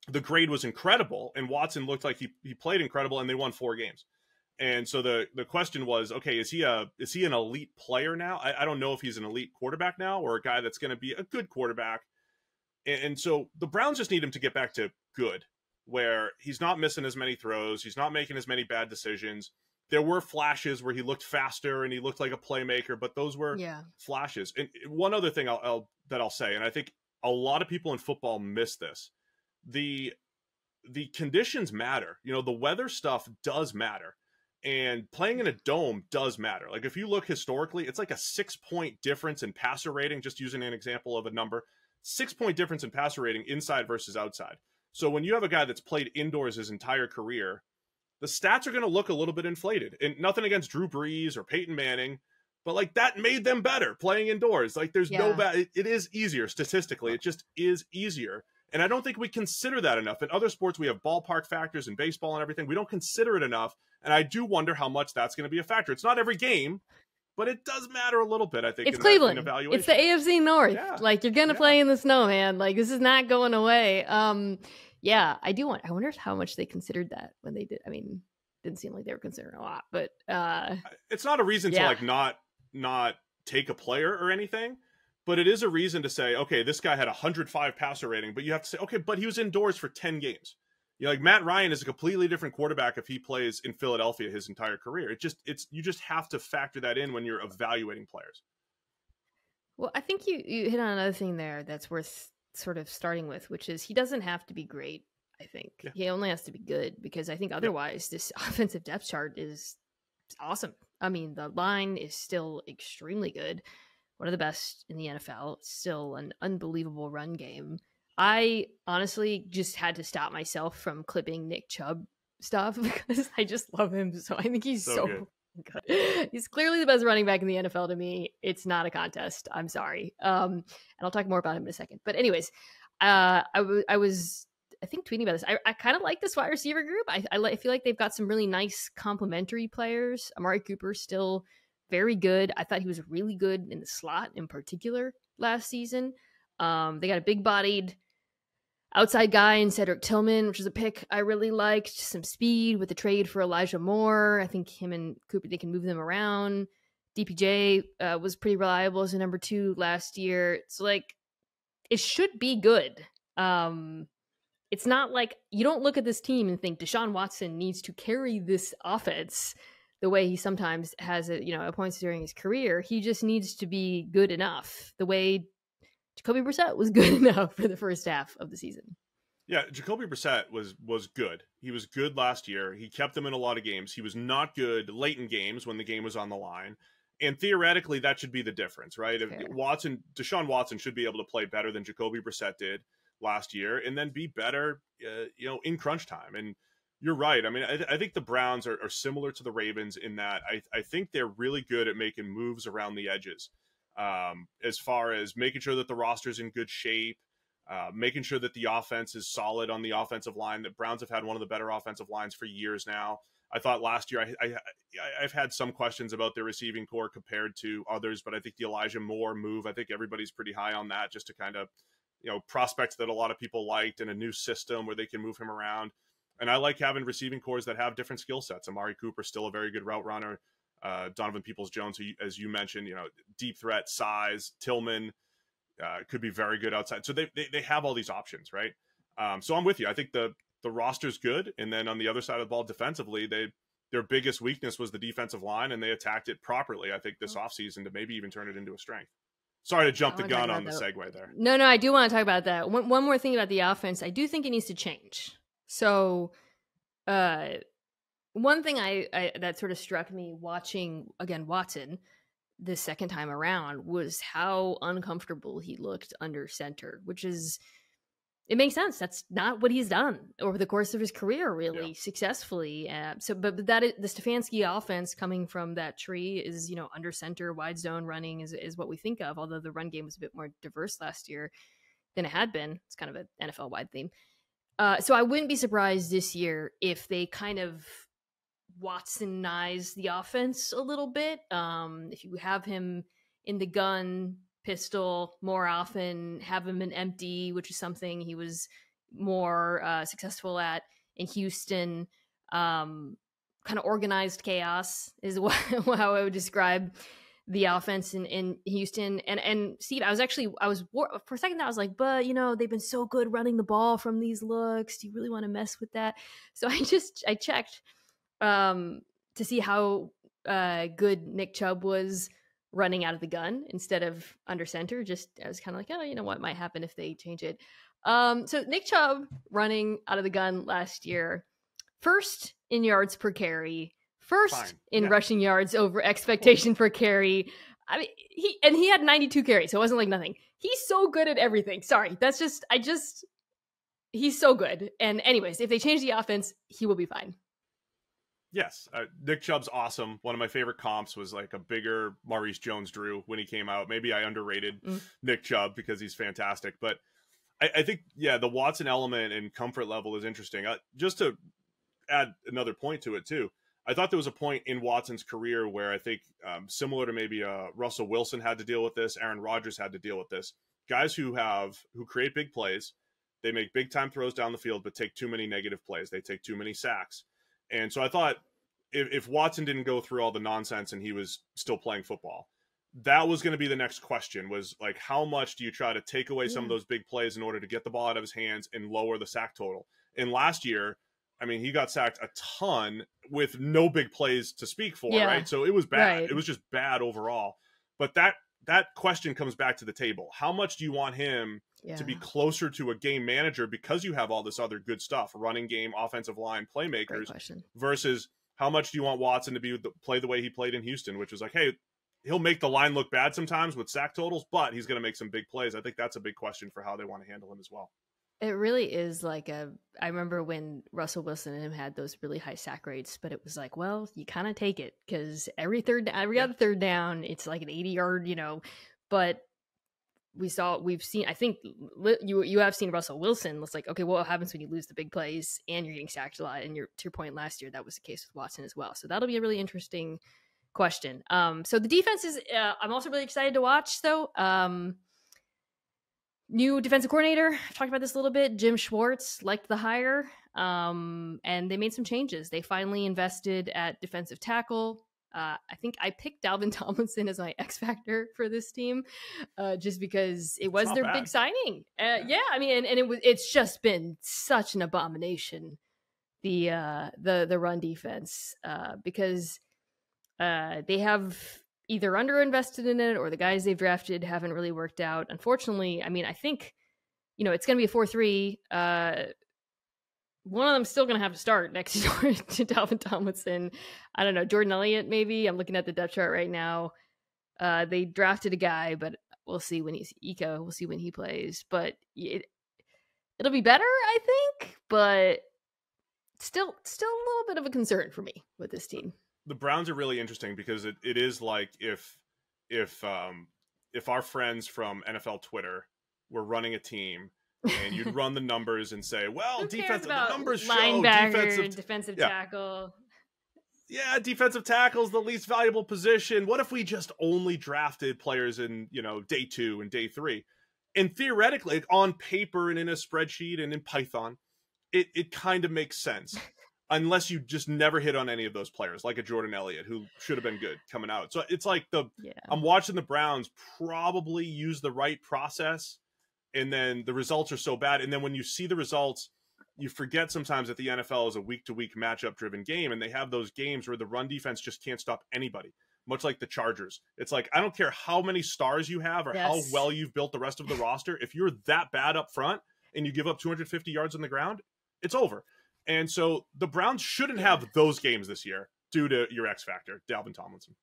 S2: the grade was incredible. And Watson looked like he played incredible, and they won 4 games. And so the question was, okay, is he an elite player now? I don't know if he's an elite quarterback now or a guy that's going to be a good quarterback. And so the Browns just need him to get back to good, where he's not missing as many throws. He's not making as many bad decisions. There were flashes where he looked faster and he looked like a playmaker, but those were flashes. And one other thing I'll say, and I think a lot of people in football miss this, the conditions matter. The weather stuff does matter. And playing in a dome does matter. Like, if you look historically, it's like a 6-point difference in passer rating, just using an example of a number, 6-point difference in passer rating inside versus outside. So when you have a guy that's played indoors his entire career, the stats are going to look a little bit inflated. And nothing against Drew Brees or Peyton Manning, but like, that made them better playing indoors. Like, there's no bad, it is easier statistically. It just is easier. And I don't think we consider that enough. In other sports, we have ballpark factors in baseball and everything. We don't consider it enough. And I do wonder how much that's going to be a factor. It's not every game, but it does matter a little bit, I think.
S1: It's Cleveland. It's the AFC North. Yeah. Like, you're going to play in the snow, man. Like, this is not going away. Yeah, I wonder how much they considered that when they did. I mean, didn't seem like they were considering a lot, but
S2: it's not a reason to like not take a player or anything. But it is a reason to say, okay, this guy had 105 passer rating, but you have to say, okay, but he was indoors for 10 games. Like, Matt Ryan is a completely different quarterback if he plays in Philadelphia his entire career. You just have to factor that in when you're evaluating players.
S1: Well, I think you hit on another thing there that's worth sort of starting with, which is he doesn't have to be great. I think he only has to be good, because I think otherwise this offensive depth chart is awesome. I mean, the line is still extremely good. One of the best in the NFL. It's still an unbelievable run game. I honestly just had to stop myself from clipping Nick Chubb stuff because I just love him. So I think he's so good. He's clearly the best running back in the NFL to me. It's not a contest. I'm sorry. And I'll talk more about him in a second. But anyways, I was think tweeting about this. I kind of like this wide receiver group. I feel like they've got some really nice complementary players. Amari Cooper's still very good. I thought he was really good in the slot in particular last season. They got a big-bodied outside guy in Cedric Tillman, which is a pick I really liked. Some speed with the trade for Elijah Moore. I think him and Cooper, they can move them around. DPJ was pretty reliable as a number 2 last year. So, like, it should be good. It's not like you don't look at this team and think Deshaun Watson needs to carry this offense the way he sometimes has it, at points during his career. He just needs to be good enough, the way Jacoby Brissett was good enough for the first half of the season.
S2: Yeah, Jacoby Brissett was good. He was good last year. He kept them in a lot of games. He was not good late in games when the game was on the line. And theoretically, that should be the difference, right? Deshaun Watson should be able to play better than Jacoby Brissett did last year, and then be better, in crunch time. And you're right. I mean, I think the Browns are similar to the Ravens in that I think they're really good at making moves around the edges, as far as making sure that the roster's in good shape, making sure that the offense is solid on the offensive line. The Browns have had one of the better offensive lines for years now. I thought last year I've had some questions about their receiving core compared to others, but I think the Elijah Moore move, I think everybody's pretty high on that, just to kind of, prospects that a lot of people liked in a new system where they can move him around. And I like having receiving cores that have different skill sets. Amari Cooper still a very good route runner. Donovan Peoples-Jones, who, as you mentioned, deep threat, size. Tillman could be very good outside. So they have all these options, right? So I'm with you. I think the roster's good. And then on the other side of the ball, defensively, their biggest weakness was the defensive line, and they attacked it properly, I think, this offseason to maybe even turn it into a strength. Sorry to jump the gun on the segue there.
S1: No, I do want to talk about that. One more thing about the offense. I do think it needs to change. So one thing I that sort of struck me watching, again, Watson the second time around was how uncomfortable he looked under center, which is, it makes sense. That's not what he's done over the course of his career, really successfully. But that is, the Stefanski offense coming from that tree is, under center, wide zone running is what we think of. Although the run game was a bit more diverse last year than it had been. It's kind of an NFL wide theme. So I wouldn't be surprised this year if they kind of Watsonize the offense a little bit. If you have him in the gun, pistol more often, have him in empty, which is something he was more successful at in Houston. Kind of organized chaos is how I would describe the offense in Houston. And Steve, I was for a second I was like, but they've been so good running the ball from these looks. Do you really want to mess with that? So I checked to see how good Nick Chubb was running out of the gun instead of under center. Just I was kind of like, oh, what might happen if they change it? So Nick Chubb running out of the gun last year, first in yards per carry, first in rushing yards over expectation per carry. I mean, he had 92 carries, so it wasn't like nothing. He's so good at everything. Sorry, he's so good. And anyways, if they change the offense, he will be fine.
S2: Yes, Nick Chubb's awesome. One of my favorite comps was like a bigger Maurice Jones-Drew when he came out. Maybe I underrated Nick Chubb because he's fantastic. But I think, the Watson element and comfort level is interesting. Just to add another point to it, too, I thought there was a point in Watson's career where I think similar to maybe Russell Wilson had to deal with this, Aaron Rodgers had to deal with this. Guys who create big plays, they make big-time throws down the field, but take too many negative plays. They take too many sacks. And so I thought if Watson didn't go through all the nonsense and he was still playing football, that was going to be the next question, was like, how much do you try to take away some of those big plays in order to get the ball out of his hands and lower the sack total? And last year, I mean, he got sacked a ton with no big plays to speak for, right? So it was bad. Right. It was just bad overall. But that question comes back to the table. How much do you want him to be closer to a game manager because you have all this other good stuff, running game, offensive line, playmakers, versus how much do you want Watson to play the way he played in Houston, which was like, hey, he'll make the line look bad sometimes with sack totals, but he's going to make some big plays. I think that's a big question for how they want to handle him as well.
S1: It really is like I remember when Russell Wilson and him had those really high sack rates, but it was like, well, you kind of take it because every other third down, it's like an 80-yard, but we've seen, I think you have seen Russell Wilson. It's like, okay, what happens when you lose the big plays and you're getting sacked a lot? And to your point, last year, that was the case with Watson as well. So that'll be a really interesting question. So the defense is, I'm also really excited to watch though. New defensive coordinator, I've talked about this a little bit. Jim Schwartz liked the hire, and they made some changes. They finally invested at defensive tackle. I think I picked Dalvin Tomlinson as my X factor for this team, just because it was their big signing. Yeah, I mean, and it's just been such an abomination, the run defense, because they have either underinvested in it or the guys they've drafted haven't really worked out. Unfortunately, I mean, I think, it's going to be a 4-3. One of them's still going to have to start next to Dalvin Tomlinson. I don't know, Jordan Elliott maybe. I'm looking at the depth chart right now. They drafted a guy, but we'll see when he's Ika. We'll see when he plays. But it'll be better, I think. But still a little bit of a concern for me with this team.
S2: The Browns are really interesting because it is like if our friends from NFL Twitter were running a team and you'd run the numbers and say, well, defensive, the numbers show
S1: defensive tackle.
S2: Yeah, defensive tackle is the least valuable position. What if we just only drafted players in, day 2 and day 3? And theoretically, on paper and in a spreadsheet and in Python, it kind of makes sense. Unless you just never hit on any of those players, like a Jordan Elliott, who should have been good coming out. So it's like I'm watching the Browns probably use the right process, and then the results are so bad. And then when you see the results, you forget sometimes that the NFL is a week-to-week matchup-driven game, and they have those games where the run defense just can't stop anybody, much like the Chargers. It's like, I don't care how many stars you have or how well you've built the rest of the roster. If you're that bad up front and you give up 250 yards on the ground, it's over. And so the Browns shouldn't have those games this year due to your X factor, Dalvin Tomlinson.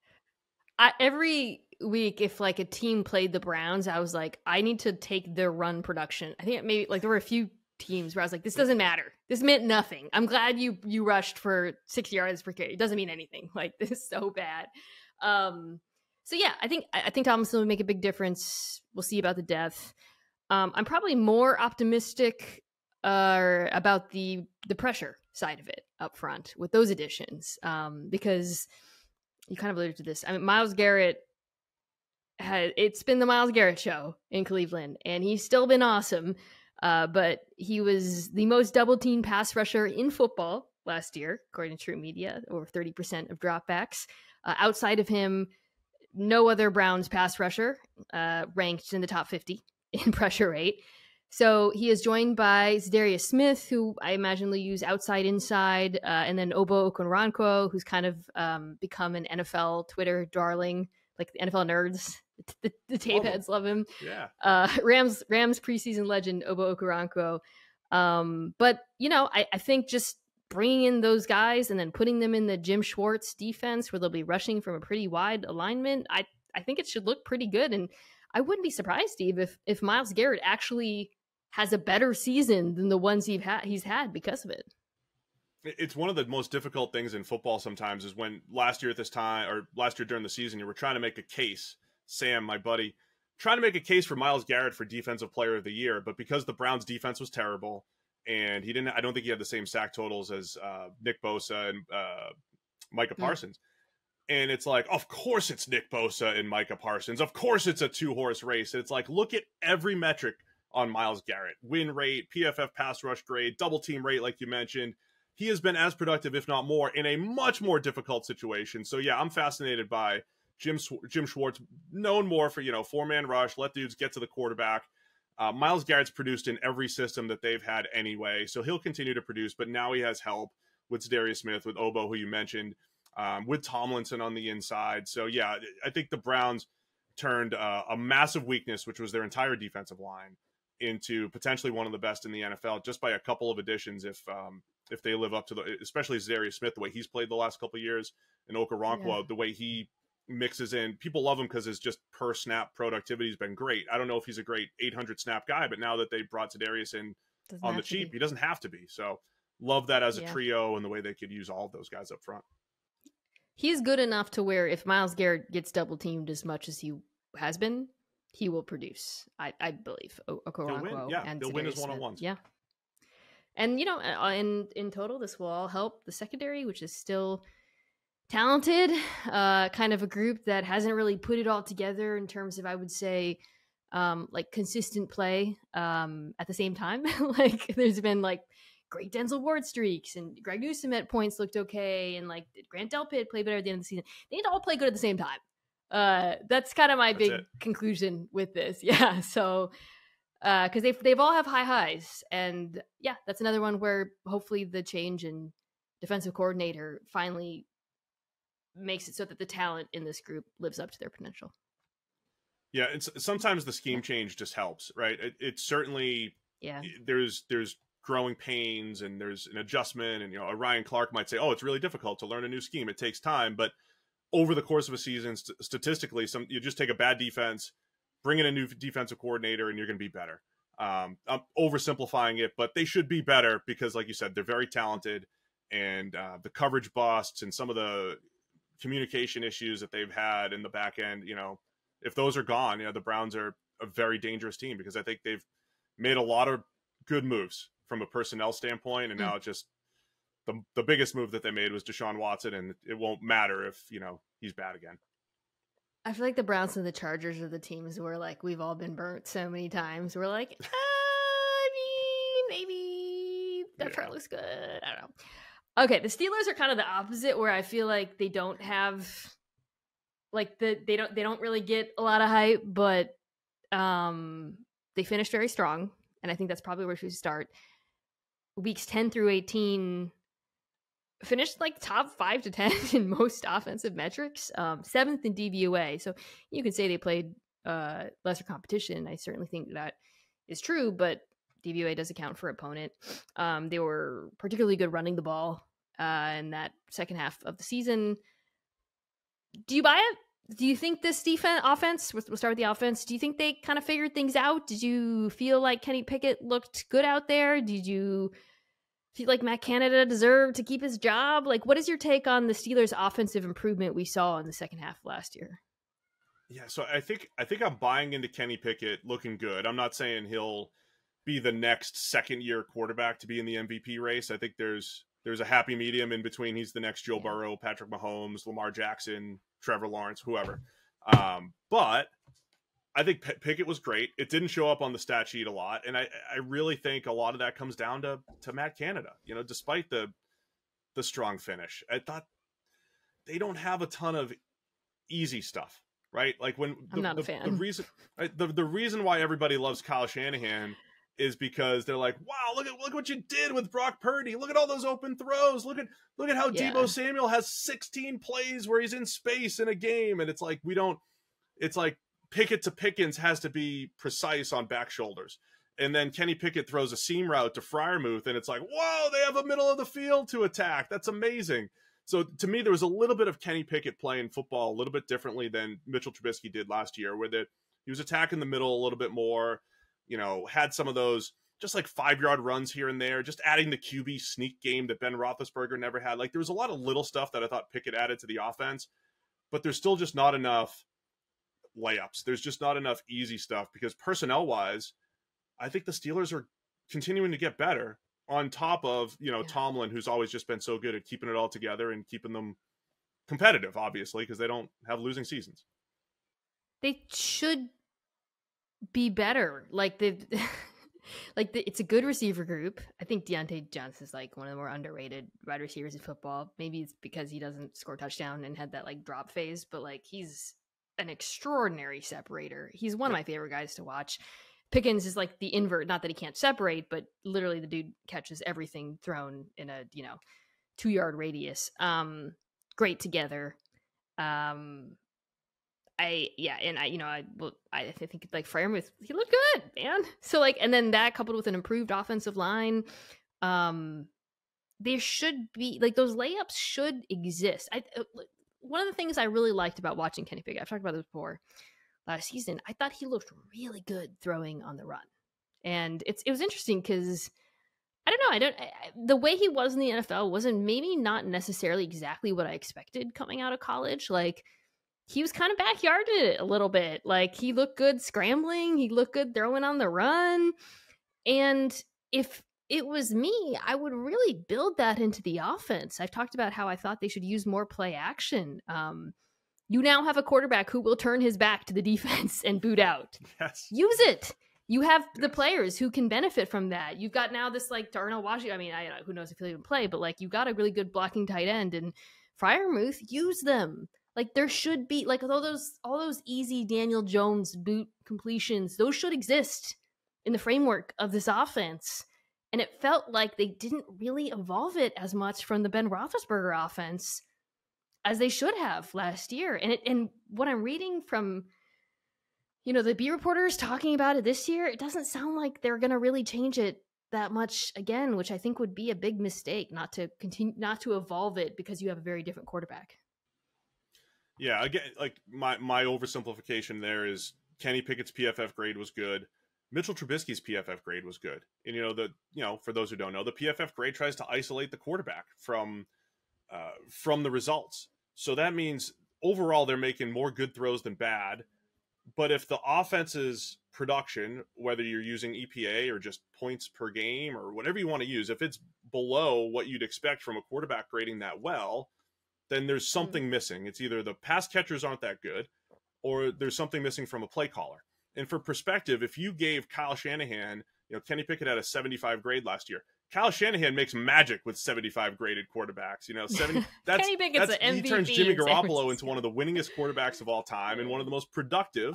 S1: Every week, if like a team played the Browns, I was like, I need to take their run production. I think maybe like there were a few teams where I was like, this doesn't matter. This meant nothing. I'm glad you rushed for 6 yards per carry. It doesn't mean anything. Like, this is so bad. So yeah, I think Tomlinson would make a big difference. We'll see about the depth. I'm probably more optimistic about the pressure side of it up front with those additions, because you kind of alluded to this. I mean, Myles Garrett it's been the Myles Garrett show in Cleveland, and he's still been awesome. But he was the most double-teamed pass rusher in football last year, according to True Media, over 30% of dropbacks. Outside of him, no other Browns pass rusher ranked in the top 50 in pressure rate. So he is joined by Zadarius Smith, who I imagine will use outside, inside, and then Obo Okoronkwo, who's kind of become an NFL Twitter darling, like the NFL nerds. The tape heads love him.
S2: Yeah.
S1: Rams preseason legend Obo Okoronkwo. But I think just bringing in those guys and then putting them in the Jim Schwartz defense, where they'll be rushing from a pretty wide alignment, I think it should look pretty good. And I wouldn't be surprised, Steve, if Myles Garrett actually has a better season than the ones he's had because of it.
S2: It's one of the most difficult things in football sometimes is when last year during the season, you were trying to make a case, Sam, my buddy, trying to make a case for Myles Garrett for Defensive Player of the Year, but because the Browns defense was terrible and I don't think he had the same sack totals as Nick Bosa and Micah Parsons. And it's like, of course it's Nick Bosa and Micah Parsons. Of course it's a 2-horse race. And it's like, look at every metric on Myles Garrett. Win rate, PFF pass rush grade, double team rate, like you mentioned. He has been as productive, if not more, in a much more difficult situation. So yeah, I'm fascinated by Jim Schwartz, known more for, 4-man rush, let dudes get to the quarterback. Myles Garrett's produced in every system that they've had anyway, so he'll continue to produce, but now he has help with Zadarius Smith, with Obo, who you mentioned, with Tomlinson on the inside. So yeah, I think the Browns turned a massive weakness, which was their entire defensive line, into potentially one of the best in the NFL just by a couple of additions. If they live up to especially Zadarius Smith, the way he's played the last couple of years, and Okoronkwo, the way he mixes in. People love him because his just per snap productivity has been great. I don't know if he's a great 800 snap guy, but now that they brought Zadarius in on the cheap, he doesn't have to be. So love that as a trio, and the way they could use all of those guys up front.
S1: He's good enough to where if Myles Garrett gets double teamed as much as he has been, he will produce. I believe Okoronkwo and
S2: they'll win his
S1: Zadarius Smith.
S2: one-on-ones.
S1: Yeah, and in total, this will all help the secondary, which is still talented. Kind of a group that hasn't really put it all together in terms of, I would say, like consistent play. At the same time, like there's been like great Denzel Ward streaks, and Greg Newsome at points looked okay, and like did Grant Delpit play better at the end of the season? They need to all play good at the same time. That's kind of my big conclusion with this. Yeah. So, cause they've all have high highs, and yeah, that's another one where hopefully the change in defensive coordinator finally makes it so that the talent in this group lives up to their potential.
S2: Yeah. Sometimes the scheme change just helps, right? It's certainly, there's growing pains and there's an adjustment, and, a Ryan Clark might say, oh, it's really difficult to learn a new scheme. It takes time, but over the course of a season, statistically, you just take a bad defense, bring in a new defensive coordinator, and you're going to be better. I'm oversimplifying it, but they should be better because, like you said, they're very talented, and the coverage busts and some of the communication issues that they've had in the back end, if those are gone, the Browns are a very dangerous team, because I think they've made a lot of good moves from a personnel standpoint, and now it's just the biggest move that they made was Deshaun Watson, and it won't matter if, he's bad again.
S1: I feel like the Browns and the Chargers are the teams where, like, we've all been burnt so many times. We're like, I mean, maybe that part looks good. I don't know. Okay, the Steelers are kind of the opposite, where I feel like they don't have, like, they don't really get a lot of hype, but they finished very strong, and I think that's probably where we should start. Weeks 10 through 18 finished like top 5 to 10 in most offensive metrics, 7th in DVOA. So you can say they played lesser competition. I certainly think that is true, but DVOA does account for opponent. They were particularly good running the ball in that second half of the season. Do you buy it? Do you think this offense, we'll start with the offense, do you think they kind of figured things out? Did you feel like Kenny Pickett looked good out there? Did you feel like Matt Canada deserved to keep his job? Like, what is your take on the Steelers' offensive improvement we saw in the second half of last year?
S2: Yeah, so I think I'm buying into Kenny Pickett looking good. I'm not saying he'll be the next second-year quarterback to be in the MVP race. I think there's a happy medium in between. He's the next Joe Burrow, Patrick Mahomes, Lamar Jackson, Trevor Lawrence, whoever. But I think Pickett was great. It didn't show up on the stat sheet a lot, and I really think a lot of that comes down to Matt Canada. Despite the strong finish, I thought they don't have a ton of easy stuff, right? Like when
S1: I'm not a fan.
S2: The reason why everybody loves Kyle Shanahan is because they're like, wow, look what you did with Brock Purdy. Look at all those open throws. Look at how Deebo Samuel has 16 plays where he's in space in a game, and it's like it's like Pickett to Pickens has to be precise on back shoulders. And then Kenny Pickett throws a seam route to Freiermuth, and it's like, whoa, they have a middle of the field to attack. That's amazing. So to me, there was a little bit of Kenny Pickett playing football a little bit differently than Mitchell Trubisky did last year, where he was attacking the middle a little bit more, had some of those just like 5-yard runs here and there, just adding the QB sneak game that Ben Roethlisberger never had. Like, there was a lot of little stuff that I thought Pickett added to the offense, but there's still just not enough layups. There's just not enough easy stuff, because personnel wise, I think the Steelers are continuing to get better on top of, Tomlin, who's always just been so good at keeping it all together and keeping them competitive, obviously, because they don't have losing seasons.
S1: They should be better. It's a good receiver group. I think Deontay Johnson is like one of the more underrated wide receivers in football. Maybe it's because he doesn't score a touchdown and had that like drop phase, but like he's an extraordinary separator. He's one of my favorite guys to watch. Pickens is like the invert, not that he can't separate, but literally the dude catches everything thrown in a 2-yard radius. Great together. I think like Freiermuth, he looked good, man. So like, and then that coupled with an improved offensive line, there should be like those layups should exist. One of the things I really liked about watching Kenny Pickett, I've talked about this before, last season, I thought he looked really good throwing on the run. And it was interesting because I don't know, the way he was in the NFL wasn't maybe not necessarily exactly what I expected coming out of college. Like, he was kind of backyarded it a little bit. Like, he looked good scrambling. He looked good throwing on the run. And if it was me, I would really build that into the offense. I've talked about how I thought they should use more play action. You now have a quarterback who will turn his back to the defense and boot out.
S2: Yes.
S1: Use it. You have the players who can benefit from that. You've got now this like Darnell Washington. I mean, who knows if he'll even play, but like you've got a really good blocking tight end, and Freiermuth, use them. Like there should be like all those easy Daniel Jones boot completions. Those should exist in the framework of this offense. And it felt like they didn't really evolve it as much from the Ben Roethlisberger offense as they should have last year. And what I'm reading from, the beat reporters talking about it this year, it doesn't sound like they're going to really change it that much again, which I think would be a big mistake not to evolve it because you have a very different quarterback.
S2: Yeah, again, like my oversimplification there is Kenny Pickett's PFF grade was good. Mitchell Trubisky's PFF grade was good. And for those who don't know, the PFF grade tries to isolate the quarterback from the results. So that means overall they're making more good throws than bad. But if the offense's production, whether you're using EPA or just points per game or whatever you want to use, if it's below what you'd expect from a quarterback grading that well, then there's something missing. It's either the pass catchers aren't that good or there's something missing from a play caller. And for perspective, if you gave Kyle Shanahan, Kenny Pickett had a 75 grade last year. Kyle Shanahan makes magic with 75 graded quarterbacks. 70.
S1: Kenny Pickett's an MVP.
S2: He turns Jimmy Garoppolo into one of the winningest quarterbacks of all time and one of the most productive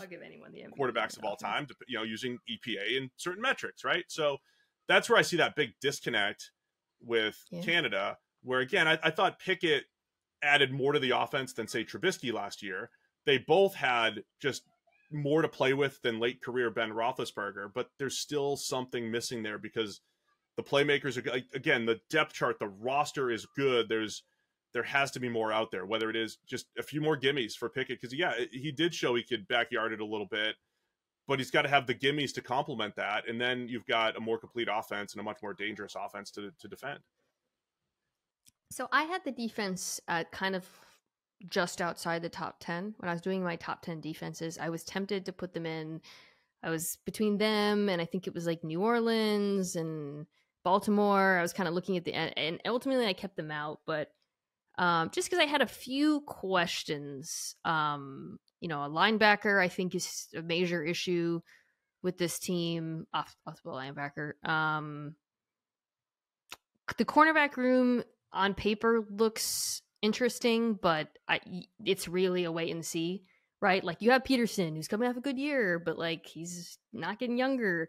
S2: quarterbacks of all time. Using EPA and certain metrics, right? So that's where I see that big disconnect with Canada. Where again, I thought Pickett added more to the offense than say Trubisky last year. They both had just more to play with than late career Ben Roethlisberger, but there's still something missing there because the playmakers are, again, the depth chart, the roster is good. There has to be more out there, whether it is just a few more gimmies for Pickett. Because, he did show he could backyard it a little bit, but he's got to have the gimmies to complement that. And then you've got a more complete offense and a much more dangerous offense to defend.
S1: So I had the defense kind of just outside the top 10. When I was doing my top 10 defenses, I was tempted to put them in. I was between them and I think it was like New Orleans and Baltimore. I was kind of looking at the end, and ultimately I kept them out. But just because I had a few questions, a linebacker I think is a major issue with this team. Possible linebacker. The cornerback room on paper looks interesting, but it's really a wait and see, right? Like you have Peterson, who's coming off a good year, but like he's not getting younger.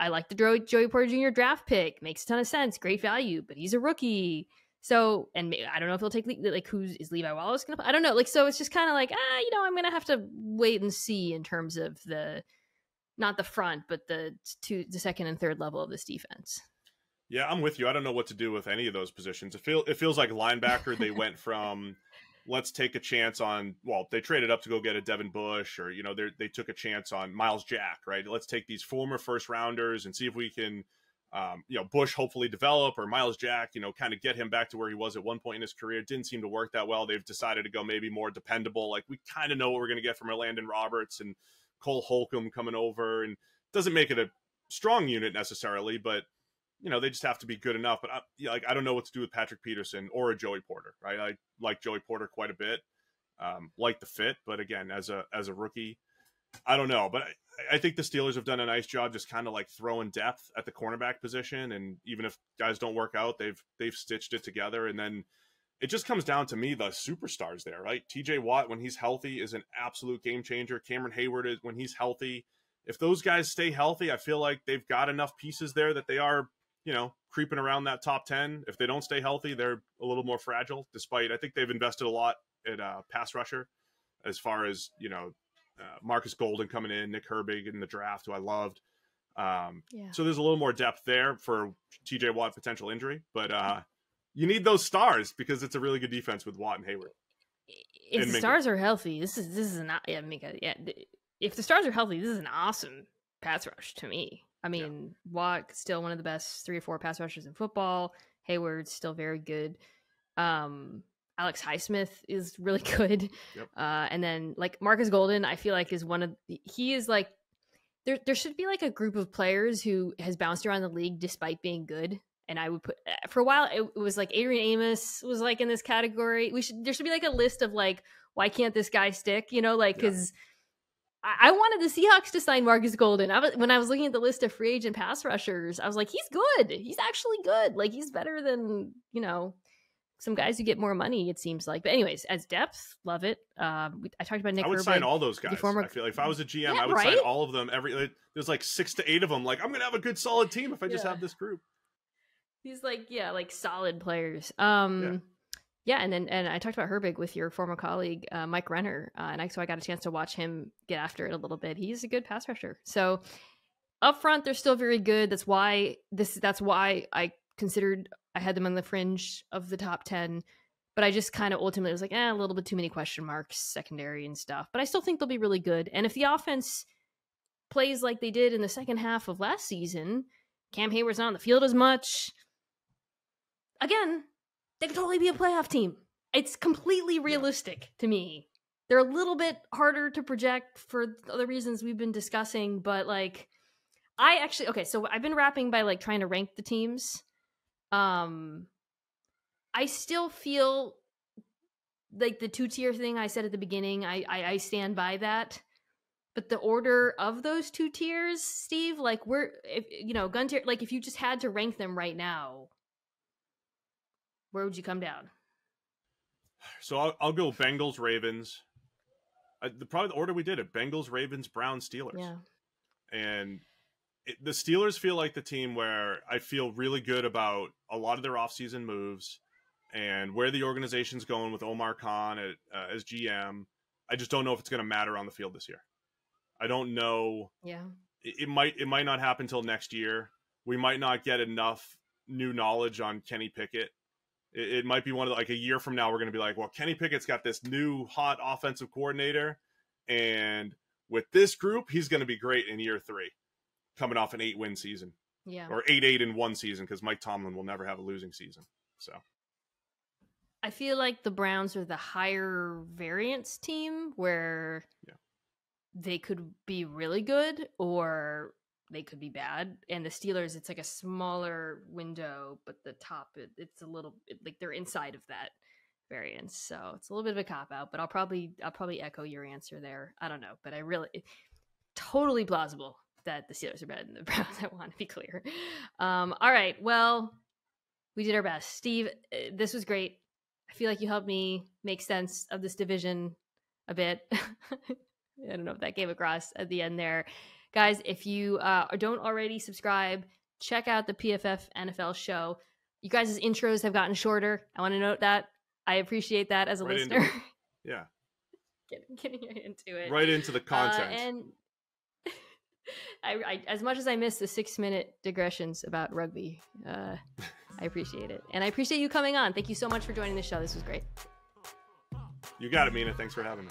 S1: I like the Joey Porter Jr. draft pick. Makes a ton of sense. Great value, but he's a rookie. So, and I don't know if he'll take, like, is Levi Wallace going to play? I don't know. Like, so it's just kind of like, I'm going to have to wait and see in terms of not the front, but the second and third level of this defense.
S2: Yeah, I'm with you. I don't know what to do with any of those positions. It feels like linebacker, they went from let's take a chance on, they traded up to go get a Devin Bush, or, they took a chance on Miles Jack, right? Let's take these former first rounders and see if we can, Bush hopefully develop, or Miles Jack, kind of get him back to where he was at one point in his career. It didn't seem to work that well. They've decided to go maybe more dependable. Like we kind of know what we're going to get from Landon Roberts and Cole Holcomb coming over, and doesn't make it a strong unit necessarily, but they just have to be good enough. But I don't know what to do with Patrick Peterson or a Joey Porter, right? I like Joey Porter quite a bit, like the fit, but again, as a rookie, I don't know. But I think the Steelers have done a nice job just kind of like throwing depth at the cornerback position, and even if guys don't work out, they've stitched it together. And then it just comes down to me, the superstars there, right? TJ Watt, when he's healthy, is an absolute game changer. Cameron Hayward is when he's healthy. If those guys stay healthy, I feel like they've got enough pieces there that they are, creeping around that top 10. If they don't stay healthy, they're a little more fragile, despite I think they've invested a lot at pass rusher as far as, Marcus Golden coming in, Nick Herbig in the draft, who I loved. So there's a little more depth there for TJ Watt potential injury, but you need those stars because it's a really good defense with Watt and Hayward.
S1: If the stars are healthy, this is not, if the stars are healthy, this is an awesome pass rush to me. I mean, Watt still one of the best 3 or 4 pass rushers in football. Hayward's still very good. Alex Highsmith is really good.
S2: Yep.
S1: And then like Marcus Golden, I feel like is he is like, there should be like a group of players who has bounced around the league despite being good. And I would put, for a while, it was like Adrian Amos was like in this category. There should be like a list of like, why can't this guy stick? You know, like, because I wanted the Seahawks to sign Marcus Golden. When I was looking at the list of free agent pass rushers, I was like, he's good. He's actually good. Like, he's better than, you know, some guys who get more money, it seems like. But anyways, as depth, love it. I talked about Nick
S2: I would
S1: Herbig,
S2: sign all those guys. I feel like if I was a GM, I would sign all of them. There's like 6 to 8 of them. Like, I'm going to have a good, solid team if I just have this group.
S1: He's like, like solid players. Yeah, and I talked about Herbig with your former colleague, Mike Renner, so I got a chance to watch him get after it a little bit. He's a good pass rusher. So up front, they're still very good. That's why I considered I had them on the fringe of the top 10, but I just kind of ultimately was like, a little bit too many question marks, secondary and stuff. But I still think they'll be really good. And if the offense plays like they did in the second half of last season, Cam Hayward's not on the field as much. Again, they could totally be a playoff team. It's completely realistic to me. They're a little bit harder to project for the reasons we've been discussing, but like, so I've been rapping by like trying to rank the teams. I still feel like the 2-tier thing I said at the beginning, I stand by that. But the order of those 2 tiers, Steve, like gun tier, like if you just had to rank them right now, where would you come down?
S2: So I'll go Bengals, Ravens. Probably the order we did it: Bengals, Ravens, Browns, Steelers.
S1: Yeah.
S2: And the Steelers feel like the team where I feel really good about a lot of their offseason moves and where the organization's going with Omar Khan as GM. I just don't know if it's going to matter on the field this year. I don't know.
S1: Yeah.
S2: It might not happen till next year. We might not get enough new knowledge on Kenny Pickett. It might be one of like a year from now, we're going to be like, well, Kenny Pickett's got this new hot offensive coordinator. And with this group, he's going to be great in year 3, coming off an 8-win season.
S1: Yeah.
S2: Or 8-8 in one season, because Mike Tomlin will never have a losing season. So
S1: I feel like the Browns are the higher variance team where they could be really good or they could be bad. And the Steelers, it's like a smaller window, but the top, it's a little like they're inside of that variance. So it's a little bit of a cop out, but I'll probably echo your answer there. I don't know, but I really totally plausible that the Steelers are better than the Browns. I want to be clear. All right. Well, we did our best. Steve, this was great. I feel like you helped me make sense of this division a bit. I don't know if that came across at the end there. Guys, if you don't already subscribe, check out the PFF NFL show. You guys' intros have gotten shorter. I want to note that. I appreciate that as a listener.
S2: Yeah.
S1: Getting into it.
S2: Right into the content.
S1: And I as much as I miss the 6-minute digressions about rugby, I appreciate it. And I appreciate you coming on. Thank you so much for joining the show. This was great.
S2: You got it, Mina. Thanks for having me.